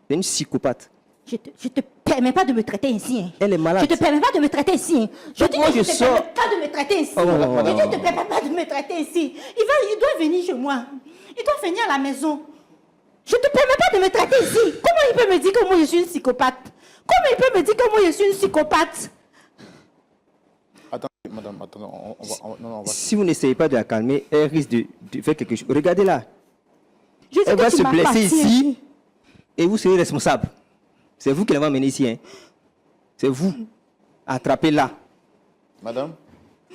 C'est une psychopathe. Je te permets pas de me traiter ainsi. Hein. Elle est malade. Je te permets pas de me traiter ainsi. Hein. Je dis Moi, que je je te sors. permets pas de me traiter ainsi. Oh, Je dis que je te permets pas de me traiter ainsi. Il doit venir chez moi. Il doit venir à la maison. Je te permets pas de me traiter ici. Comment il peut me dire que moi je suis une psychopathe? Comment il peut me dire que moi je suis une psychopathe? Attendez, madame, attendez, on va. Si vous n'essayez pas de la calmer, elle risque de faire quelque chose. Regardez là. Je sais Elle que va tu se blesser m'appartiens. ici et vous serez responsable. C'est vous qui l'avez amenée ici. Hein. C'est vous. Attrapez-la. Madame?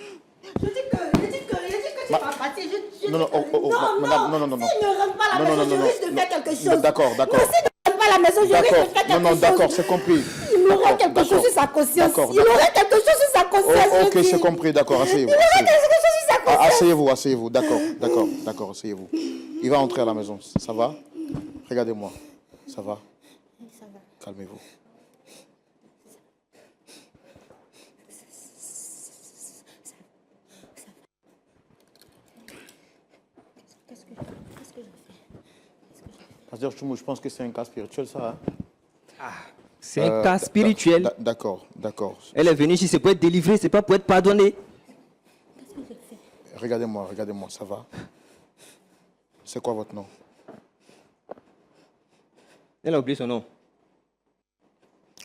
Je dis que tu m'appartiens. Non, madame, non. S'il ne rentre pas à la maison, je risque de faire quelque chose. D'accord. Non, s'il ne rentre pas à la maison, je risque de faire quelque chose. Non, d'accord, c'est compris. Il aurait quelque chose sur sa conscience. Il aurait quelque chose sur sa conscience. Ok, c'est compris, d'accord, asseyez-vous. Il aurait quelque chose sur sa conscience. Asseyez-vous, d'accord, asseyez-vous. Il va entrer à la maison, ça va? Regardez-moi, ça va? Ça va. Calmez-vous. Qu'est-ce que je fais? Pasteur Choumou, je pense que c'est un cas spirituel, ça. Hein? C'est un cas spirituel. D'accord. Elle est venue ici, c'est pour être délivrée, c'est pas pour être pardonnée. Qu'est-ce que je fais? Regardez-moi, ça va? C'est quoi votre nom? Elle a oublié son nom.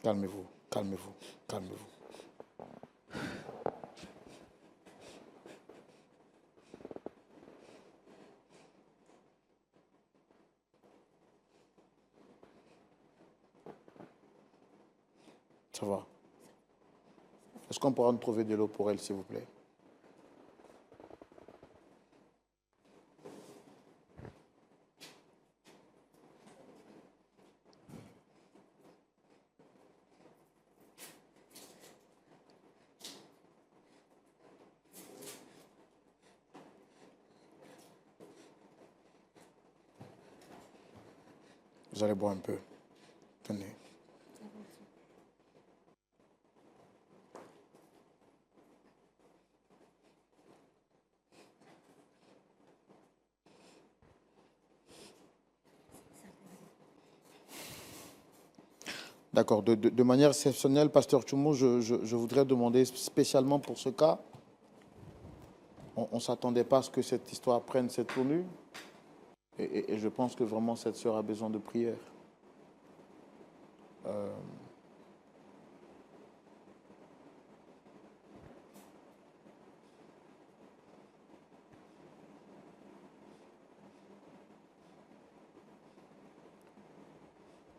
Calmez-vous. Ça va. Est-ce qu'on pourra nous trouver de l'eau pour elle, s'il vous plaît? Vous allez boire un peu. Tenez. D'accord. De manière exceptionnelle, Pasteur Choumou, je voudrais demander spécialement pour ce cas, on ne s'attendait pas à ce que cette histoire prenne cette tournure. Et je pense que vraiment cette sœur a besoin de prière.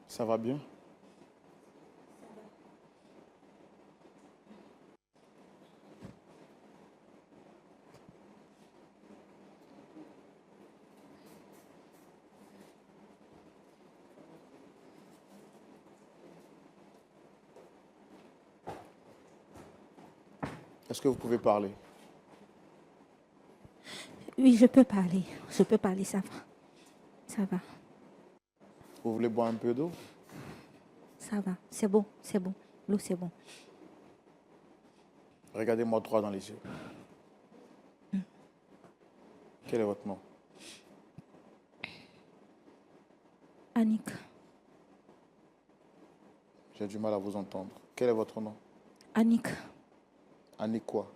Ça va bien? Est-ce que vous pouvez parler? Oui, je peux parler. Je peux parler, ça va. Ça va. Vous voulez boire un peu d'eau? Ça va. C'est bon, c'est bon. L'eau, c'est bon. Regardez-moi droit dans les yeux. Quel est votre nom? Annick, J'ai du mal à vous entendre. Quel est votre nom? Annick, Annick quoi?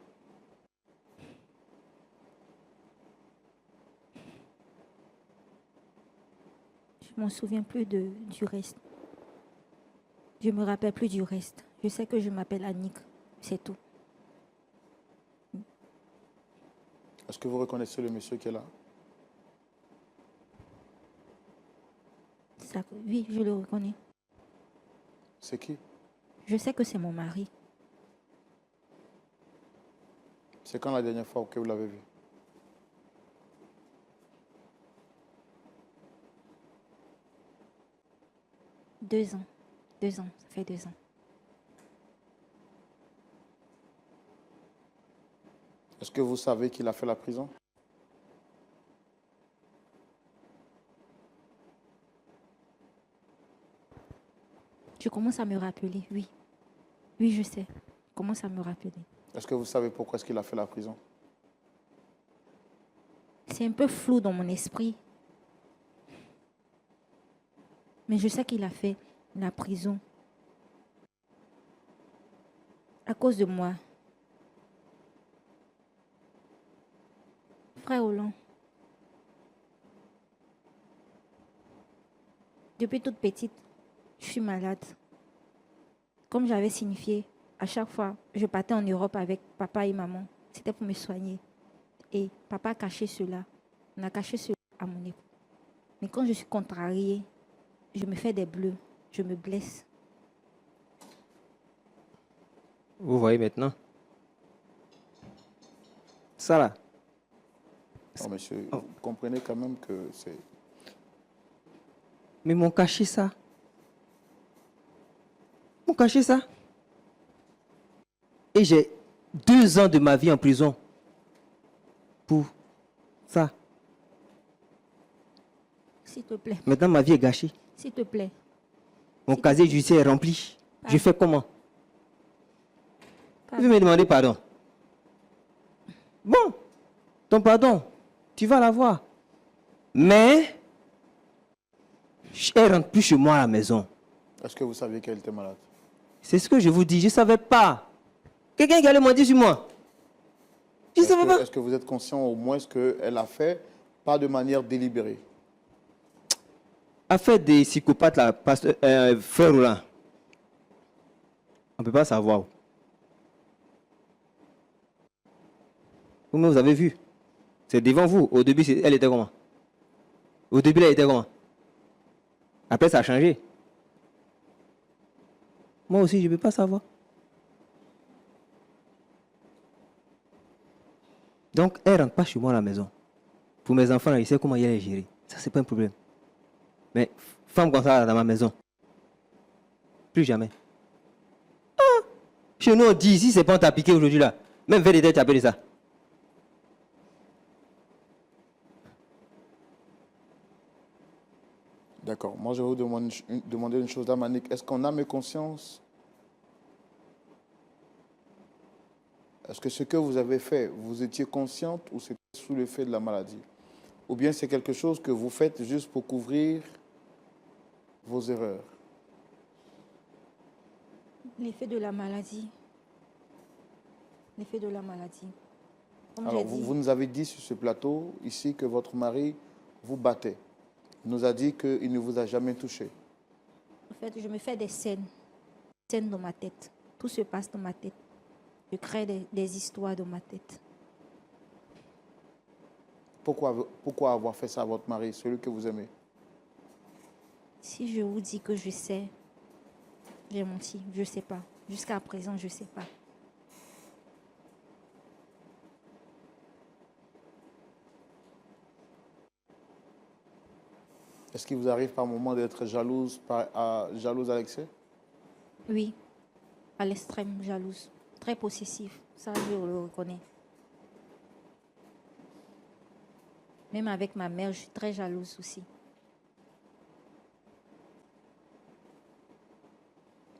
je m'en souviens plus du reste. Je me rappelle plus du reste. Je sais que je m'appelle Annick, c'est tout. Est-ce que vous reconnaissez le monsieur qui est là? Oui, je le reconnais. C'est qui? Je sais que c'est mon mari. C'est quand la dernière fois que vous l'avez vu? Deux ans. 2 ans, ça fait 2 ans. Est-ce que vous savez qu'il a fait la prison? Je commence à me rappeler, oui. Oui, je sais. Je commence à me rappeler. Est-ce que vous savez pourquoi est-ce qu'il a fait la prison? C'est un peu flou dans mon esprit. Mais je sais qu'il a fait la prison à cause de moi. Frère Hollande, depuis toute petite, je suis malade. Comme j'avais signifié, à chaque fois, je partais en Europe avec papa et maman. C'était pour me soigner. Et papa a caché cela. On a caché cela à mon époux. Mais quand je suis contrariée, je me fais des bleus. Je me blesse. Vous voyez maintenant? Ça là. Non, monsieur, vous comprenez quand même que c'est... Mais m'ont caché ça. M'ont caché ça. Et j'ai 2 ans de ma vie en prison pour ça. S'il te plaît, Maintenant, ma vie est gâchée. s'il te plaît. Mon casier judiciaire est rempli. Je fais comment? Pardon. Vous me demander pardon. Bon, ton pardon, tu vas l'avoir. Mais, elle ne rentre plus chez moi à la maison. Est-ce que vous saviez qu'elle était malade? C'est ce que je vous dis, je ne savais pas. Quelqu'un qui allait mentir sur moi. Je ne savais pas. Est-ce que vous êtes conscient au moins ce qu'elle a fait, pas de manière délibérée? Affaire des psychopathes, là, frère Roland. On ne peut pas savoir. Vous avez vu. C'est devant vous. Au début, elle était comment? Au début, elle était comment? Après, ça a changé. Moi aussi, je ne peux pas savoir. Donc, elle ne rentre pas chez moi à la maison. Pour mes enfants, là, je sais comment il est géré. Ça, c'est pas un problème. Mais femme comme ça dans ma maison, plus jamais. Ah, chez nous, on dit ici, c'est pas on t'a piqué aujourd'hui là. Même vérité, tu appelles ça. D'accord. Moi, je vais vous demander une chose, Dame Annick. Est-ce qu'en âme et conscience, est-ce que ce que vous avez fait, vous étiez consciente ou c'était sous l'effet de la maladie? Ou bien c'est quelque chose que vous faites juste pour couvrir vos erreurs? L'effet de la maladie. L'effet de la maladie. Comme Alors, j'ai dit, vous nous avez dit sur ce plateau, ici, que votre mari vous battait. Il nous a dit qu'il ne vous a jamais touché. en fait, je me fais des scènes dans ma tête. Tout se passe dans ma tête. Je crée des histoires dans ma tête. Pourquoi avoir fait ça à votre mari, celui que vous aimez? Si je vous dis que je sais, j'ai menti. Je ne sais pas. Jusqu'à présent, je ne sais pas. Est-ce qu'il vous arrive par moment d'être jalouse à l'excès? Oui, à l'extrême, jalouse. Très possessive. Ça, je le reconnais. Même avec ma mère, je suis très jalouse aussi.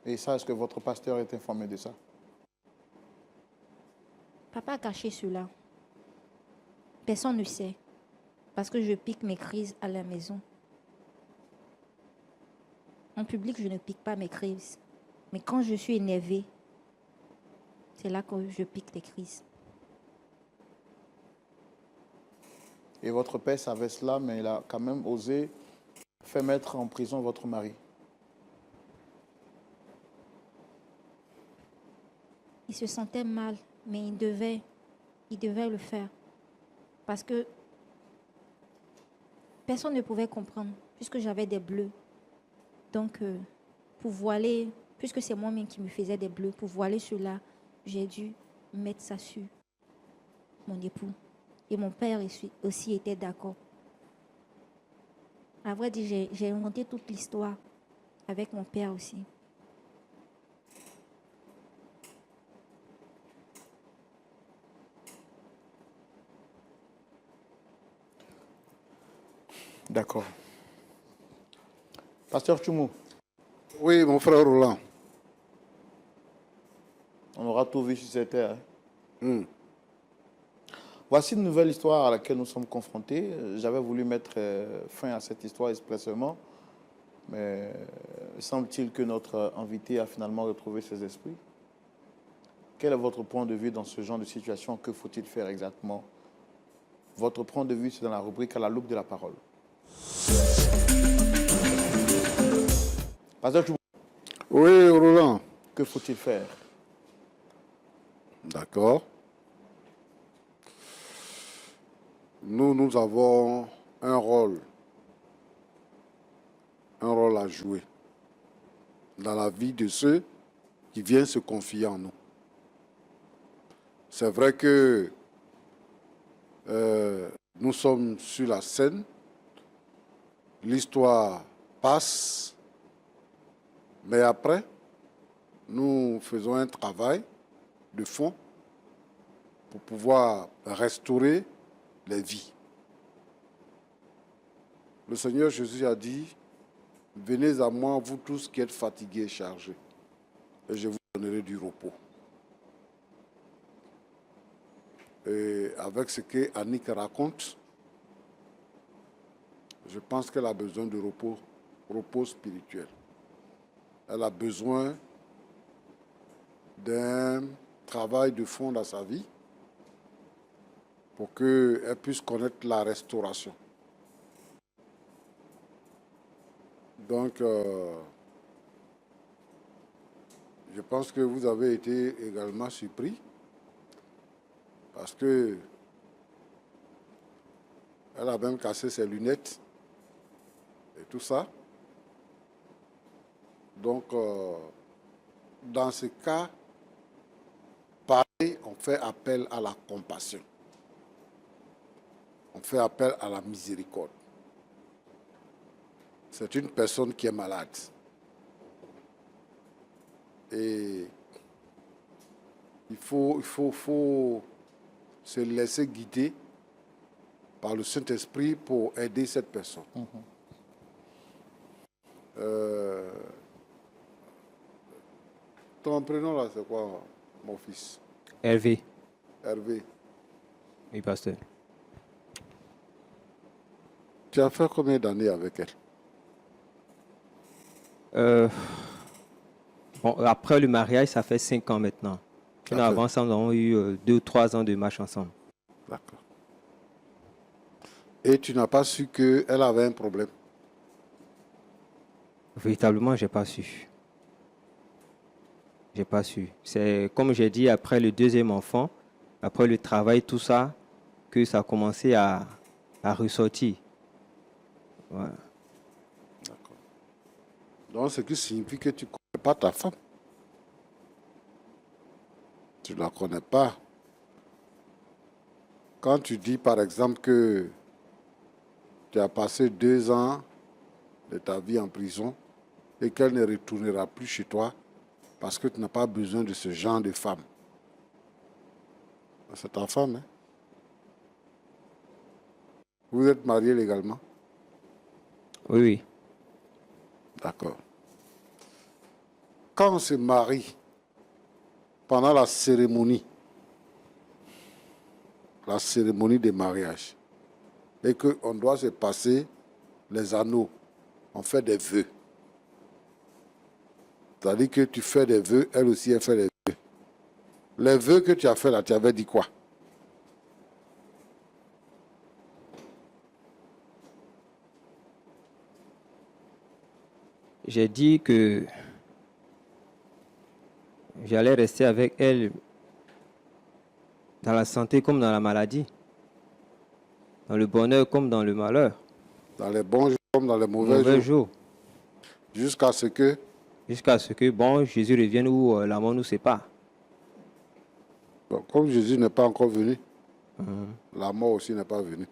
Et ça, est-ce que votre pasteur est informé de ça? Papa a caché cela. Personne ne sait. Parce que je pique mes crises à la maison. En public, je ne pique pas mes crises. Mais quand je suis énervée, c'est là que je pique des crises. Et votre père savait cela, mais il a quand même osé faire mettre en prison votre mari. Il se sentait mal, mais il devait le faire. Parce que personne ne pouvait comprendre, puisque j'avais des bleus. Donc, pour voiler, puisque c'est moi-même qui me faisais des bleus, pour voiler cela, j'ai dû mettre ça sur mon époux. Et mon père aussi était d'accord. À vrai dire, j'ai inventé toute l'histoire avec mon père aussi. D'accord. Pasteur Tchoumou, Oui, mon frère Roland. on aura tout vu sur cette terre. Hmm. Voici une nouvelle histoire à laquelle nous sommes confrontés. J'avais voulu mettre fin à cette histoire expressément, mais semble-t-il que notre invité a finalement retrouvé ses esprits. Quel est votre point de vue dans ce genre de situation? Que faut-il faire exactement? Votre point de vue, c'est dans la rubrique à la loupe de la parole. Pasteur Tchoumou, Oui, Roland. que faut-il faire? D'accord. Nous avons un rôle à jouer dans la vie de ceux qui viennent se confier en nous. C'est vrai que nous sommes sur la scène, l'histoire passe, mais après, nous faisons un travail de fond pour pouvoir restaurer les vies. Le Seigneur Jésus a dit, « Venez à moi, vous tous qui êtes fatigués et chargés, et je vous donnerai du repos. » Et avec ce que Annick raconte, je pense qu'elle a besoin de repos spirituel. Elle a besoin d'un travail de fond dans sa vie pour qu'elle puisse connaître la restauration. Donc, je pense que vous avez été également surpris parce que elle a même cassé ses lunettes et tout ça. Donc, dans ce cas, pareil, on fait appel à la compassion. On fait appel à la miséricorde. C'est une personne qui est malade. Et il faut se laisser guider par le Saint-Esprit pour aider cette personne. Ton prénom là, c'est quoi, mon fils? Hervé. Hervé. Oui, pasteur. Tu as fait combien d'années avec elle? Bon, après le mariage, ça fait 5 ans maintenant. Sinon, avant ça, nous avons eu 2 ou 3 ans de marche ensemble. D'accord. Et tu n'as pas su qu'elle avait un problème? Véritablement, je n'ai pas su. J'ai pas su. C'est comme j'ai dit, après le deuxième enfant, après le travail, tout ça, que ça a commencé à ressortir. Ouais. D'accord. Donc, ce qui signifie que tu ne connais pas ta femme. Tu ne la connais pas. Quand tu dis, par exemple, que tu as passé 2 ans de ta vie en prison et qu'elle ne retournera plus chez toi parce que tu n'as pas besoin de ce genre de femme. C'est ta femme, hein? Vous êtes mariés légalement? Oui, oui. D'accord. Quand on se marie, pendant la cérémonie de mariage, et qu'on doit se passer les anneaux, on fait des vœux. C'est-à-dire que tu fais des vœux, elle aussi, elle fait des vœux. Les vœux que tu as fait là, tu avais dit quoi? J'ai dit que j'allais rester avec elle dans la santé comme dans la maladie, dans le bonheur comme dans le malheur, Dans les bons jours comme dans les mauvais mauvais jours. jours, Jusqu'à ce que, jusqu'à ce que, bon, Jésus revienne ou la mort nous sépare. bon, comme Jésus n'est pas encore venu, la mort aussi n'est pas venue.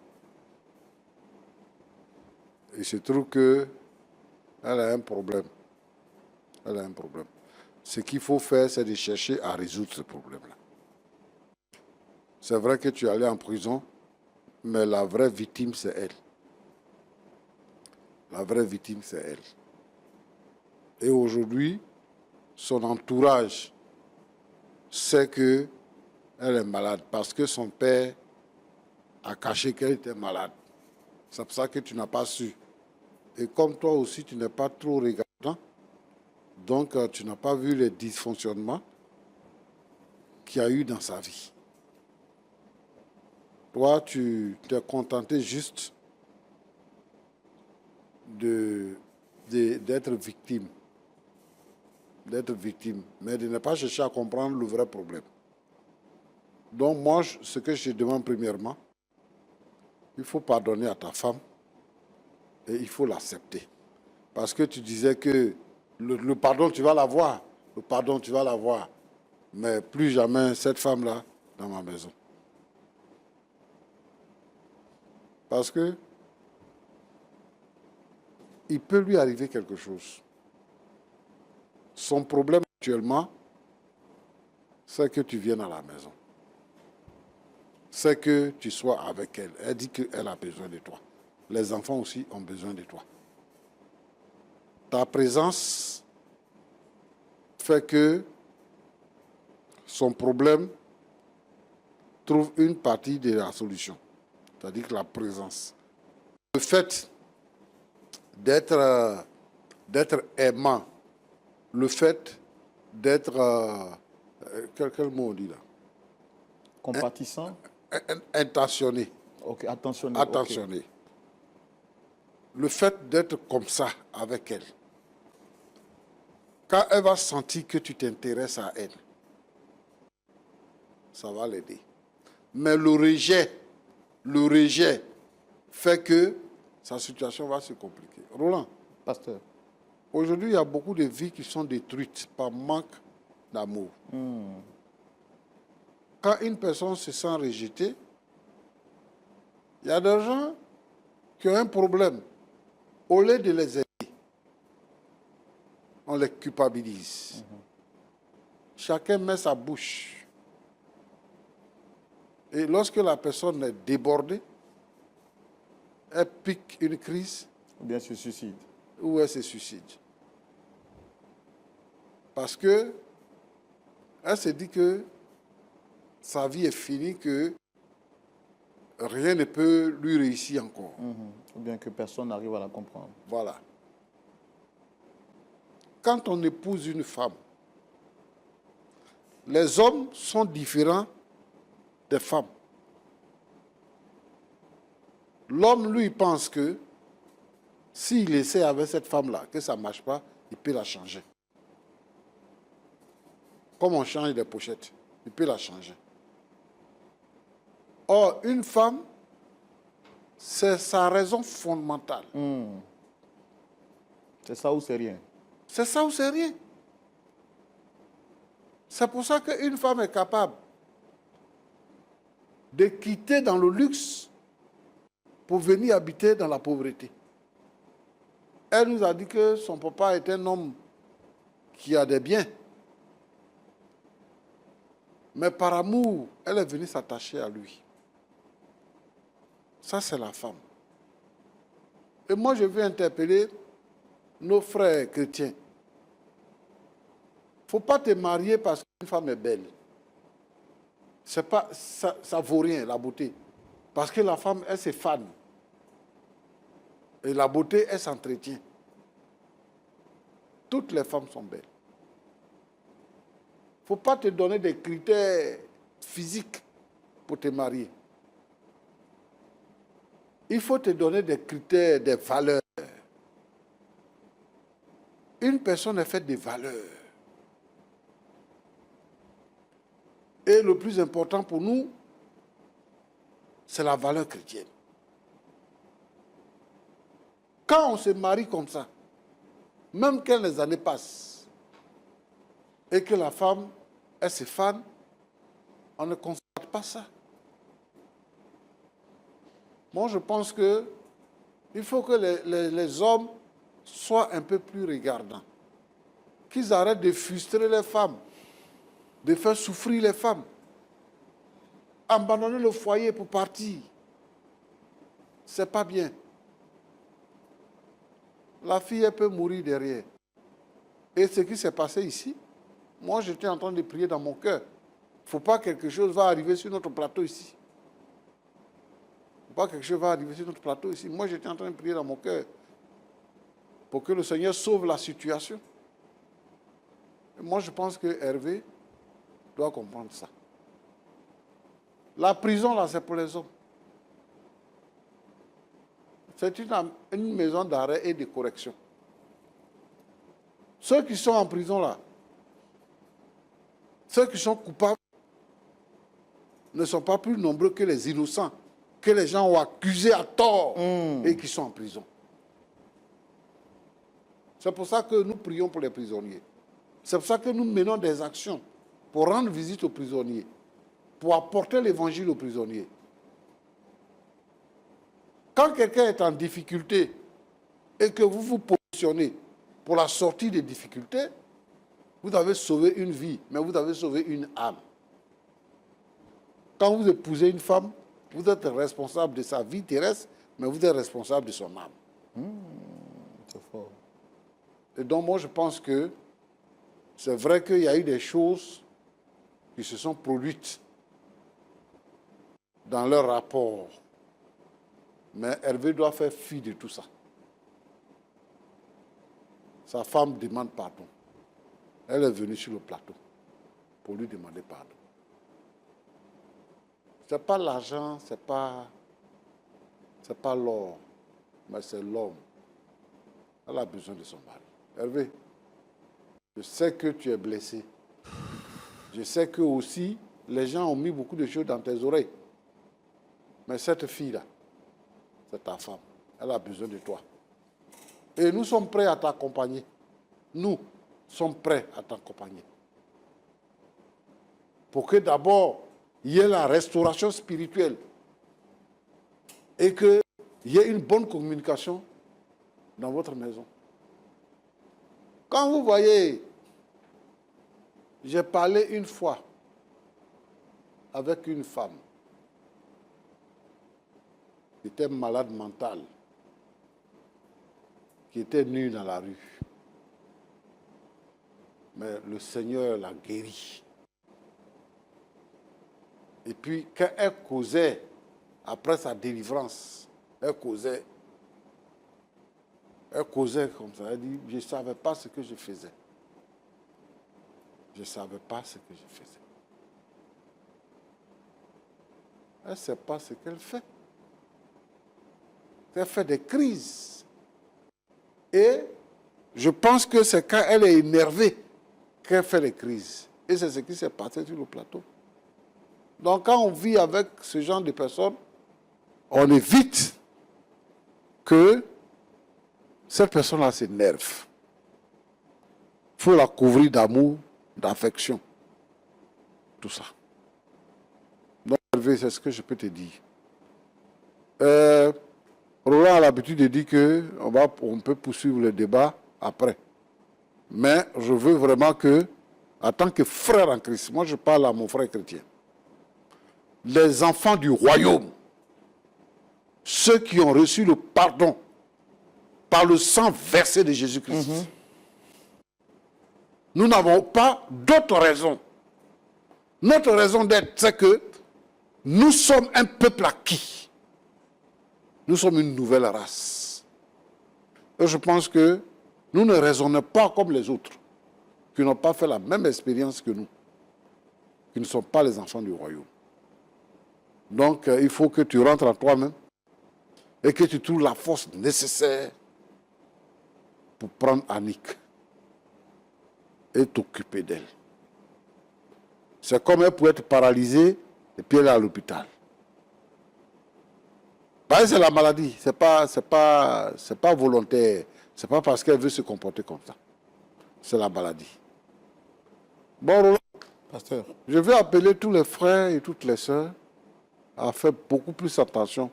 Il se trouve que elle a un problème. Elle a un problème. Ce qu'il faut faire, c'est de chercher à résoudre ce problème-là. C'est vrai que tu es allé en prison, mais la vraie victime, c'est elle. La vraie victime, c'est elle. Et aujourd'hui, son entourage sait qu'elle est malade parce que son père a caché qu'elle était malade. C'est pour ça que tu n'as pas su. Et comme toi aussi, tu n'es pas trop regardant, donc tu n'as pas vu les dysfonctionnements qu'il y a eu dans sa vie. Toi, tu t'es contenté juste d'être victime. D'être victime, mais de ne pas chercher à comprendre le vrai problème. Donc moi, ce que je te demande premièrement, il faut pardonner à ta femme et il faut l'accepter. Parce que tu disais que le pardon, tu vas l'avoir. Le pardon, tu vas l'avoir. Mais plus jamais cette femme-là dans ma maison. Parce que il peut lui arriver quelque chose. Son problème actuellement, c'est que tu viennes à la maison. C'est que tu sois avec elle. Elle dit qu'elle a besoin de toi. Les enfants aussi ont besoin de toi. Ta présence fait que son problème trouve une partie de la solution. C'est-à-dire que la présence. Le fait d'être aimant, le fait d'être... quel mot on dit là? Compatissant. Intentionné. Ok, attentionné. Attentionné. Ok. Le fait d'être comme ça avec elle, quand elle va sentir que tu t'intéresses à elle, ça va l'aider. Mais le rejet fait que sa situation va se compliquer. Roland, Pasteur. aujourd'hui, il y a beaucoup de vies qui sont détruites par manque d'amour. Quand une personne se sent rejetée, il y a des gens qui ont un problème. Au lieu de les aider, on les culpabilise. Chacun met sa bouche. Et lorsque la personne est débordée, elle pique une crise. Ou bien se suicide. Ou elle se suicide. Parce que elle se dit que sa vie est finie, que rien ne peut lui réussir encore. Ou bien que personne n'arrive à la comprendre. Voilà. Quand on épouse une femme, les hommes sont différents des femmes. L'homme, lui, pense que s'il essaie avec cette femme-là, que ça ne marche pas, il peut la changer. Comme on change les pochettes, il peut la changer. Or, une femme, c'est sa raison fondamentale. C'est ça ou c'est rien? C'est ça ou c'est rien. C'est pour ça qu'une femme est capable de quitter dans le luxe pour venir habiter dans la pauvreté. Elle nous a dit que son papa est un homme qui a des biens. Mais par amour, elle est venue s'attacher à lui. Ça, c'est la femme. Et moi, je veux interpeller nos frères chrétiens. Il ne faut pas te marier parce qu'une femme est belle. C'est pas, ça ne vaut rien, la beauté. Parce que la femme, elle se fane. Et la beauté, elle s'entretient. Toutes les femmes sont belles. Il ne faut pas te donner des critères physiques pour te marier. Il faut te donner des critères, des valeurs. Une personne est faite de valeurs. Et le plus important pour nous, c'est la valeur chrétienne. Quand on se marie comme ça, même quand les années passent, et que la femme, elle se fane, on ne constate pas ça. Moi, je pense que il faut que les hommes soient un peu plus regardants. Qu'ils arrêtent de frustrer les femmes, de faire souffrir les femmes. Abandonner le foyer pour partir, ce n'est pas bien. La fille, elle peut mourir derrière. Et ce qui s'est passé ici, moi, j'étais en train de prier dans mon cœur. Il ne faut pas que quelque chose va arriver sur notre plateau ici. Il ne faut pas que quelque chose va arriver sur notre plateau ici. Moi, j'étais en train de prier dans mon cœur pour que le Seigneur sauve la situation. Et moi, je pense que Hervé doit comprendre ça. La prison, là, c'est pour les hommes. C'est une maison d'arrêt et de correction. Ceux qui sont en prison, là, ceux qui sont coupables, ne sont pas plus nombreux que les innocents, que les gens ont accusés à tort et qui sont en prison. C'est pour ça que nous prions pour les prisonniers. C'est pour ça que nous menons des actions pour rendre visite aux prisonniers, pour apporter l'évangile aux prisonniers. Quand quelqu'un est en difficulté et que vous vous positionnez pour la sortie des difficultés, vous avez sauvé une vie, mais vous avez sauvé une âme. Quand vous épousez une femme, vous êtes responsable de sa vie terrestre, mais vous êtes responsable de son âme. C'est fort. Et donc moi je pense que c'est vrai qu'il y a eu des choses qui se sont produites dans leur rapport. Mais Hervé doit faire fi de tout ça. Sa femme demande pardon. Elle est venue sur le plateau pour lui demander pardon. Ce n'est pas l'argent, ce n'est pas l'or, mais c'est l'homme. Elle a besoin de son mari. Hervé, je sais que tu es blessé. Je sais que aussi, les gens ont mis beaucoup de choses dans tes oreilles. Mais cette fille-là, c'est ta femme. Elle a besoin de toi. Et nous sommes prêts à t'accompagner. Nous sommes prêts à t'accompagner. Pour que d'abord, il y ait la restauration spirituelle. Et qu'il y ait une bonne communication dans votre maison. Quand vous voyez, j'ai parlé une fois avec une femme qui était malade mentale, qui était nue dans la rue. Mais le Seigneur l'a guérie. Et puis, quand elle causait, après sa délivrance, elle causait comme ça. Elle dit, je ne savais pas ce que je faisais. Je ne savais pas ce que je faisais. Elle ne sait pas ce qu'elle fait. Elle fait des crises. Et je pense que c'est quand elle est énervée qu'elle fait les crises. Et c'est ce qui s'est passé sur le plateau. Donc quand on vit avec ce genre de personnes, on évite que cette personne-là s'énerve. Il faut la couvrir d'amour, d'affection. Tout ça. Donc, c'est ce que je peux te dire. Roland a l'habitude de dire qu'on peut poursuivre le débat après. Mais je veux vraiment que en tant que frère en Christ, moi je parle à mon frère chrétien, les enfants du royaume, ceux qui ont reçu le pardon par le sang versé de Jésus-Christ, nous n'avons pas d'autre raison. Notre raison d'être, c'est que nous sommes un peuple acquis. Nous sommes une nouvelle race. Et je pense que nous ne raisonnons pas comme les autres, qui n'ont pas fait la même expérience que nous, qui ne sont pas les enfants du royaume. Donc, il faut que tu rentres en toi-même et que tu trouves la force nécessaire pour prendre Annick et t'occuper d'elle. C'est comme elle peut être paralysée et puis elle est à l'hôpital. C'est la maladie, c'est pas volontaire, c'est pas parce qu'elle veut se comporter comme ça. C'est la maladie. Bon, Roland, Pasteur. je vais appeler tous les frères et toutes les sœurs à faire beaucoup plus attention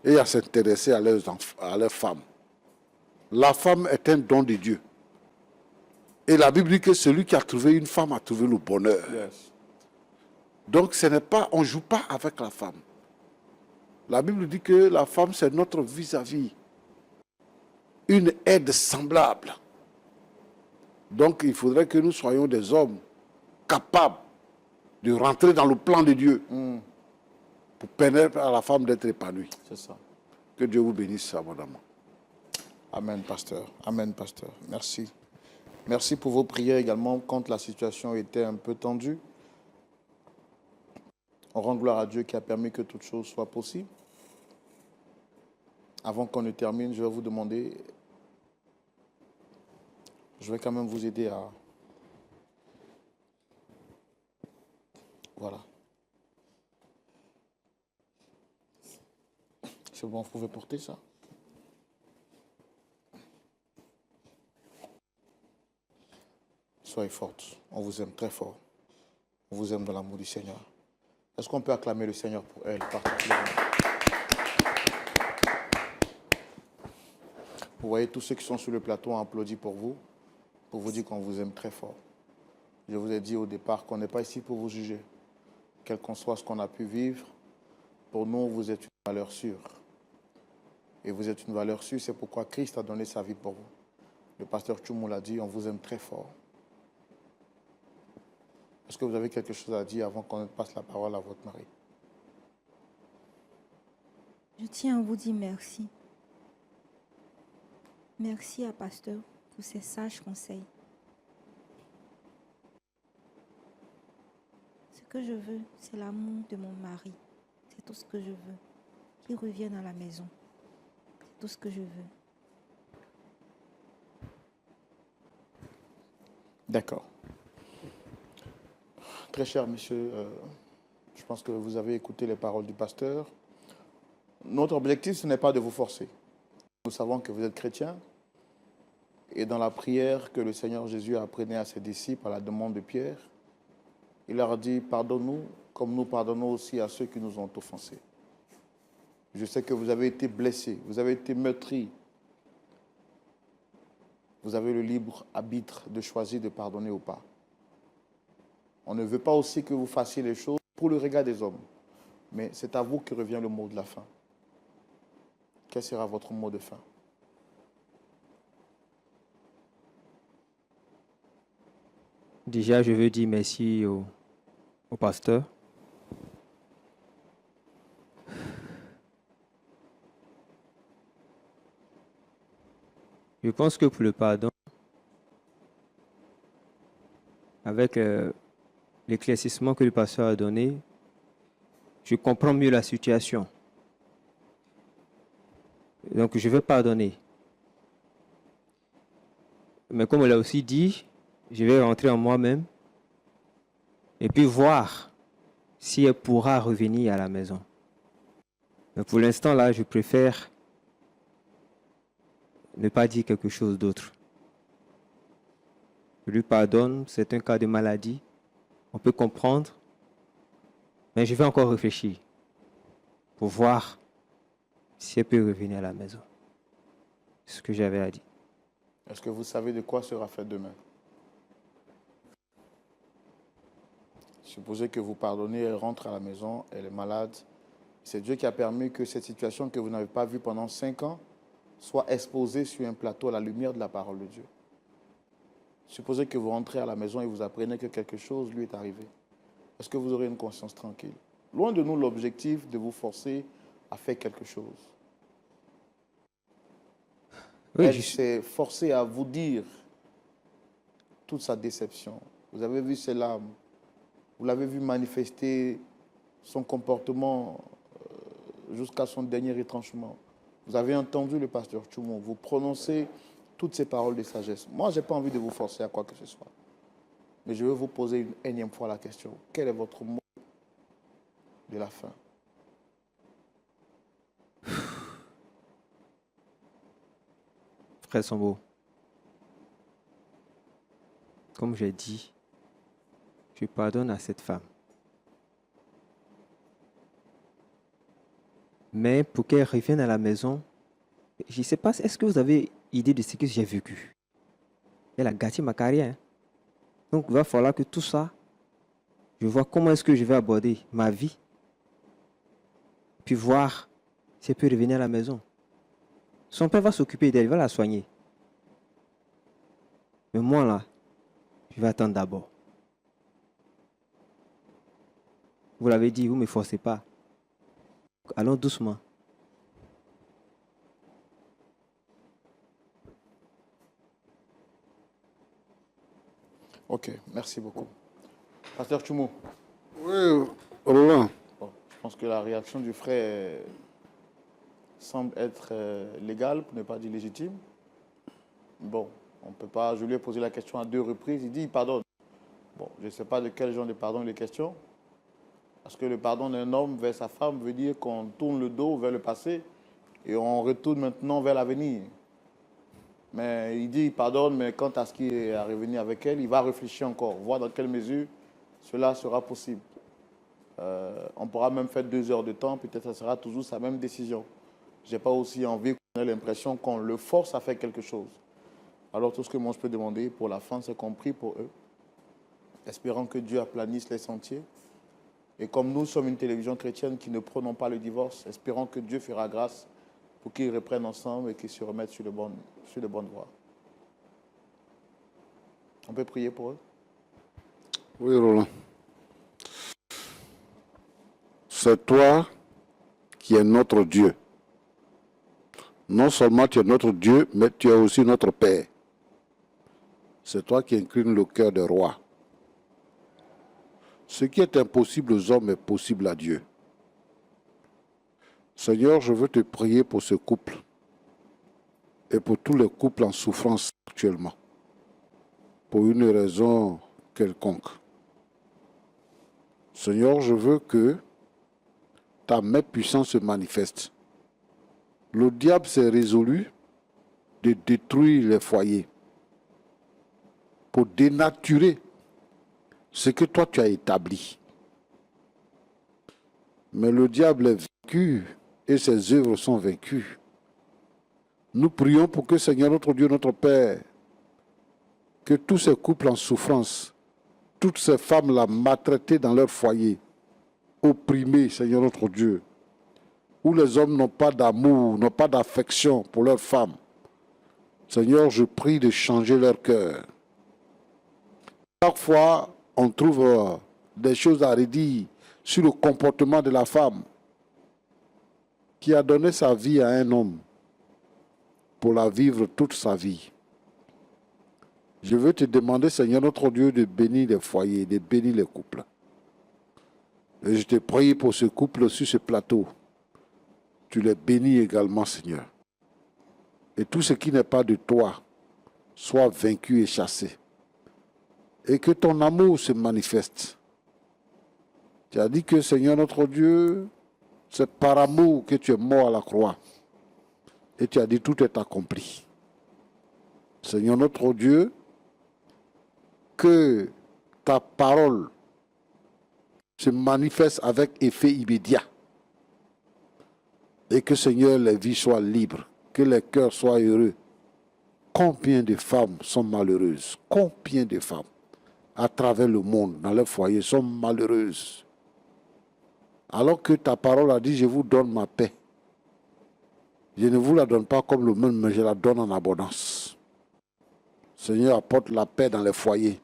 et à s'intéresser à leurs femmes. La femme est un don de Dieu. Et la Bible dit que celui qui a trouvé une femme a trouvé le bonheur. Yes. Donc ce n'est pas, on ne joue pas avec la femme. La Bible dit que la femme c'est notre vis-à-vis, une aide semblable. Donc il faudrait que nous soyons des hommes capables de rentrer dans le plan de Dieu pour permettre à la femme d'être épanouie. C'est ça. Que Dieu vous bénisse abondamment. Amen, pasteur. Amen, pasteur. Merci. Merci pour vos prières également quand la situation était un peu tendue. On rend gloire à Dieu qui a permis que toute chose soit possible. Avant qu'on ne termine, je vais vous demander, je vais quand même vous aider à... Voilà. C'est bon, vous pouvez porter ça? Soyez fortes. On vous aime très fort. On vous aime dans l'amour du Seigneur. Est-ce qu'on peut acclamer le Seigneur pour elle particulièrement? Vous voyez, tous ceux qui sont sur le plateau ont applaudi pour vous dire qu'on vous aime très fort. Je vous ai dit au départ qu'on n'est pas ici pour vous juger. Quel qu'en soit ce qu'on a pu vivre, pour nous, vous êtes une valeur sûre. Et vous êtes une valeur sûre, c'est pourquoi Christ a donné sa vie pour vous. Le pasteur Tchoumou l'a dit, on vous aime très fort. Est-ce que vous avez quelque chose à dire avant qu'on passe la parole à votre mari? Je tiens à vous dire merci. Merci à pasteur pour ses sages conseils. Ce que je veux, c'est l'amour de mon mari. C'est tout ce que je veux. Qu'il revienne à la maison. C'est tout ce que je veux. D'accord. Très cher monsieur, je pense que vous avez écouté les paroles du pasteur. Notre objectif, ce n'est pas de vous forcer. Nous savons que vous êtes chrétien. Et dans la prière que le Seigneur Jésus a appris à ses disciples à la demande de Pierre, il leur a dit, pardonne-nous comme nous pardonnons aussi à ceux qui nous ont offensés. Je sais que vous avez été blessés, vous avez été meurtris. Vous avez le libre arbitre de choisir de pardonner ou pas. On ne veut pas aussi que vous fassiez les choses pour le regard des hommes. Mais c'est à vous que revient le mot de la fin. Quel sera votre mot de fin? Déjà, je veux dire merci au pasteur. Je pense que pour le pardon, avec l'éclaircissement que le pasteur a donné, je comprends mieux la situation. Donc, je vais pardonner. Mais comme on l'a aussi dit, je vais rentrer en moi-même et puis voir si elle pourra revenir à la maison. Mais pour l'instant, là, je préfère ne pas dire quelque chose d'autre. Je lui pardonne, c'est un cas de maladie, on peut comprendre, mais je vais encore réfléchir pour voir si elle peut revenir à la maison. C'est ce que j'avais à dire. Est-ce que vous savez de quoi sera fait demain? Supposez que vous pardonnez, elle rentre à la maison, elle est malade. C'est Dieu qui a permis que cette situation que vous n'avez pas vue pendant 5 ans soit exposée sur un plateau à la lumière de la parole de Dieu. Supposez que vous rentrez à la maison et vous apprenez que quelque chose lui est arrivé. Est-ce que vous aurez une conscience tranquille? Loin de nous l'objectif de vous forcer à faire quelque chose. Oui, Elle s'est forcée à vous dire toute sa déception. Vous avez vu ses larmes. Vous l'avez vu manifester son comportement jusqu'à son dernier retranchement. Vous avez entendu le pasteur Tchoumou. Vous prononcez toutes ces paroles de sagesse. Moi, je n'ai pas envie de vous forcer à quoi que ce soit. Mais je veux vous poser une énième fois la question. Quel est votre mot de la fin? Frère Sambo, comme j'ai dit, je pardonne à cette femme. Mais pour qu'elle revienne à la maison, je ne sais pas, est-ce que vous avez idée de ce que j'ai vécu? Elle a gâté ma carrière. Donc, il va falloir que tout ça, je vois comment est-ce que je vais aborder ma vie. Puis voir si elle peut revenir à la maison. Son père va s'occuper d'elle, il va la soigner. Mais moi, là, je vais attendre d'abord. Vous l'avez dit, vous ne me forcez pas. Allons doucement. Ok, merci beaucoup. Pasteur Tchoumou. Oui, Roland. Bon, je pense que la réaction du frère semble être légale, pour ne pas dire légitime. Bon, on peut pas. Je lui ai posé la question à 2 reprises. Il dit il pardonne. Bon, je ne sais pas de quel genre de pardon il est question. Parce que le pardon d'un homme vers sa femme veut dire qu'on tourne le dos vers le passé et on retourne maintenant vers l'avenir. Mais il dit il pardonne, mais quant à ce qui est à revenir avec elle, il va réfléchir encore, voir dans quelle mesure cela sera possible. On pourra même faire 2 heures de temps, peut-être que ce sera toujours sa même décision. Je n'ai pas aussi envie qu'on ait l'impression qu'on le force à faire quelque chose. Alors tout ce que moi je peux demander pour la fin, c'est qu'on prie pour eux, espérant que Dieu aplanisse les sentiers. Et comme nous sommes une télévision chrétienne qui ne prônons pas le divorce, espérons que Dieu fera grâce pour qu'ils reprennent ensemble et qu'ils se remettent sur de bonnes voies. On peut prier pour eux? Oui, Roland. C'est toi qui es notre Dieu. Non seulement tu es notre Dieu, mais tu es aussi notre Père. C'est toi qui inclines le cœur des rois. Ce qui est impossible aux hommes est possible à Dieu. Seigneur, je veux te prier pour ce couple et pour tous les couples en souffrance actuellement, pour une raison quelconque. Seigneur, je veux que ta main puissante se manifeste. Le diable s'est résolu de détruire les foyers pour dénaturer ce que toi tu as établi. Mais le diable est vaincu et ses œuvres sont vaincues. Nous prions pour que, Seigneur notre Dieu, notre Père, que tous ces couples en souffrance, toutes ces femmes-là maltraitées dans leur foyer, opprimées, Seigneur notre Dieu, où les hommes n'ont pas d'amour, n'ont pas d'affection pour leurs femmes. Seigneur, je prie de changer leur cœur. Parfois, on trouve des choses à redire sur le comportement de la femme qui a donné sa vie à un homme pour la vivre toute sa vie. Je veux te demander, Seigneur notre Dieu, de bénir les foyers, de bénir les couples. Et je te prie pour ce couple sur ce plateau. Tu les bénis également, Seigneur. Et tout ce qui n'est pas de toi soit vaincu et chassé. Et que ton amour se manifeste. Tu as dit que, Seigneur notre Dieu, c'est par amour que tu es mort à la croix. Et tu as dit tout est accompli. Seigneur notre Dieu, que ta parole se manifeste avec effet immédiat. Et que, Seigneur, les vies soient libres, que les cœurs soient heureux. Combien de femmes sont malheureuses? Combien de femmes? à travers le monde, dans leur foyer, sont malheureuses. Alors que ta parole a dit, je vous donne ma paix. Je ne vous la donne pas comme le monde, mais je la donne en abondance. Seigneur, apporte la paix dans les foyers.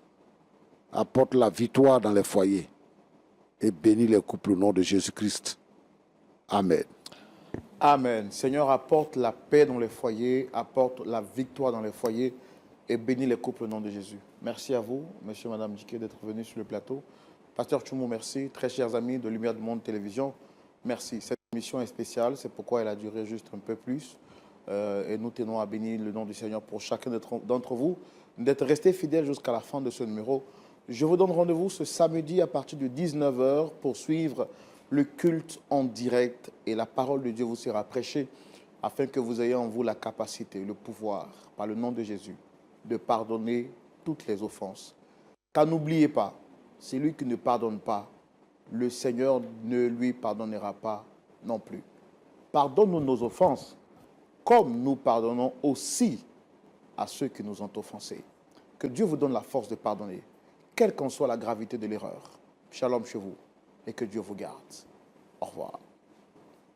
Apporte la victoire dans les foyers. Et bénis les couples au nom de Jésus-Christ. Amen. Amen. Seigneur, apporte la paix dans les foyers, apporte la victoire dans les foyers et bénis les couples au nom de Jésus. Merci à vous, monsieur et madame Dike, d'être venus sur le plateau. Pasteur Tchoumou, merci. Très chers amis de Lumière du Monde Télévision, merci. Cette émission est spéciale, c'est pourquoi elle a duré juste un peu plus. Et nous tenons à bénir le nom du Seigneur pour chacun d'entre vous, d'être restés fidèles jusqu'à la fin de ce numéro. Je vous donne rendez-vous ce samedi à partir de 19 h pour suivre le culte en direct et la parole de Dieu vous sera prêchée afin que vous ayez en vous la capacité, le pouvoir, par le nom de Jésus, de pardonner toutes les offenses. Car n'oubliez pas, celui qui ne pardonne pas, le Seigneur ne lui pardonnera pas non plus. Pardonne-nous nos offenses, comme nous pardonnons aussi à ceux qui nous ont offensés. Que Dieu vous donne la force de pardonner, quelle qu'en soit la gravité de l'erreur. Shalom chez vous et que Dieu vous garde. Au revoir.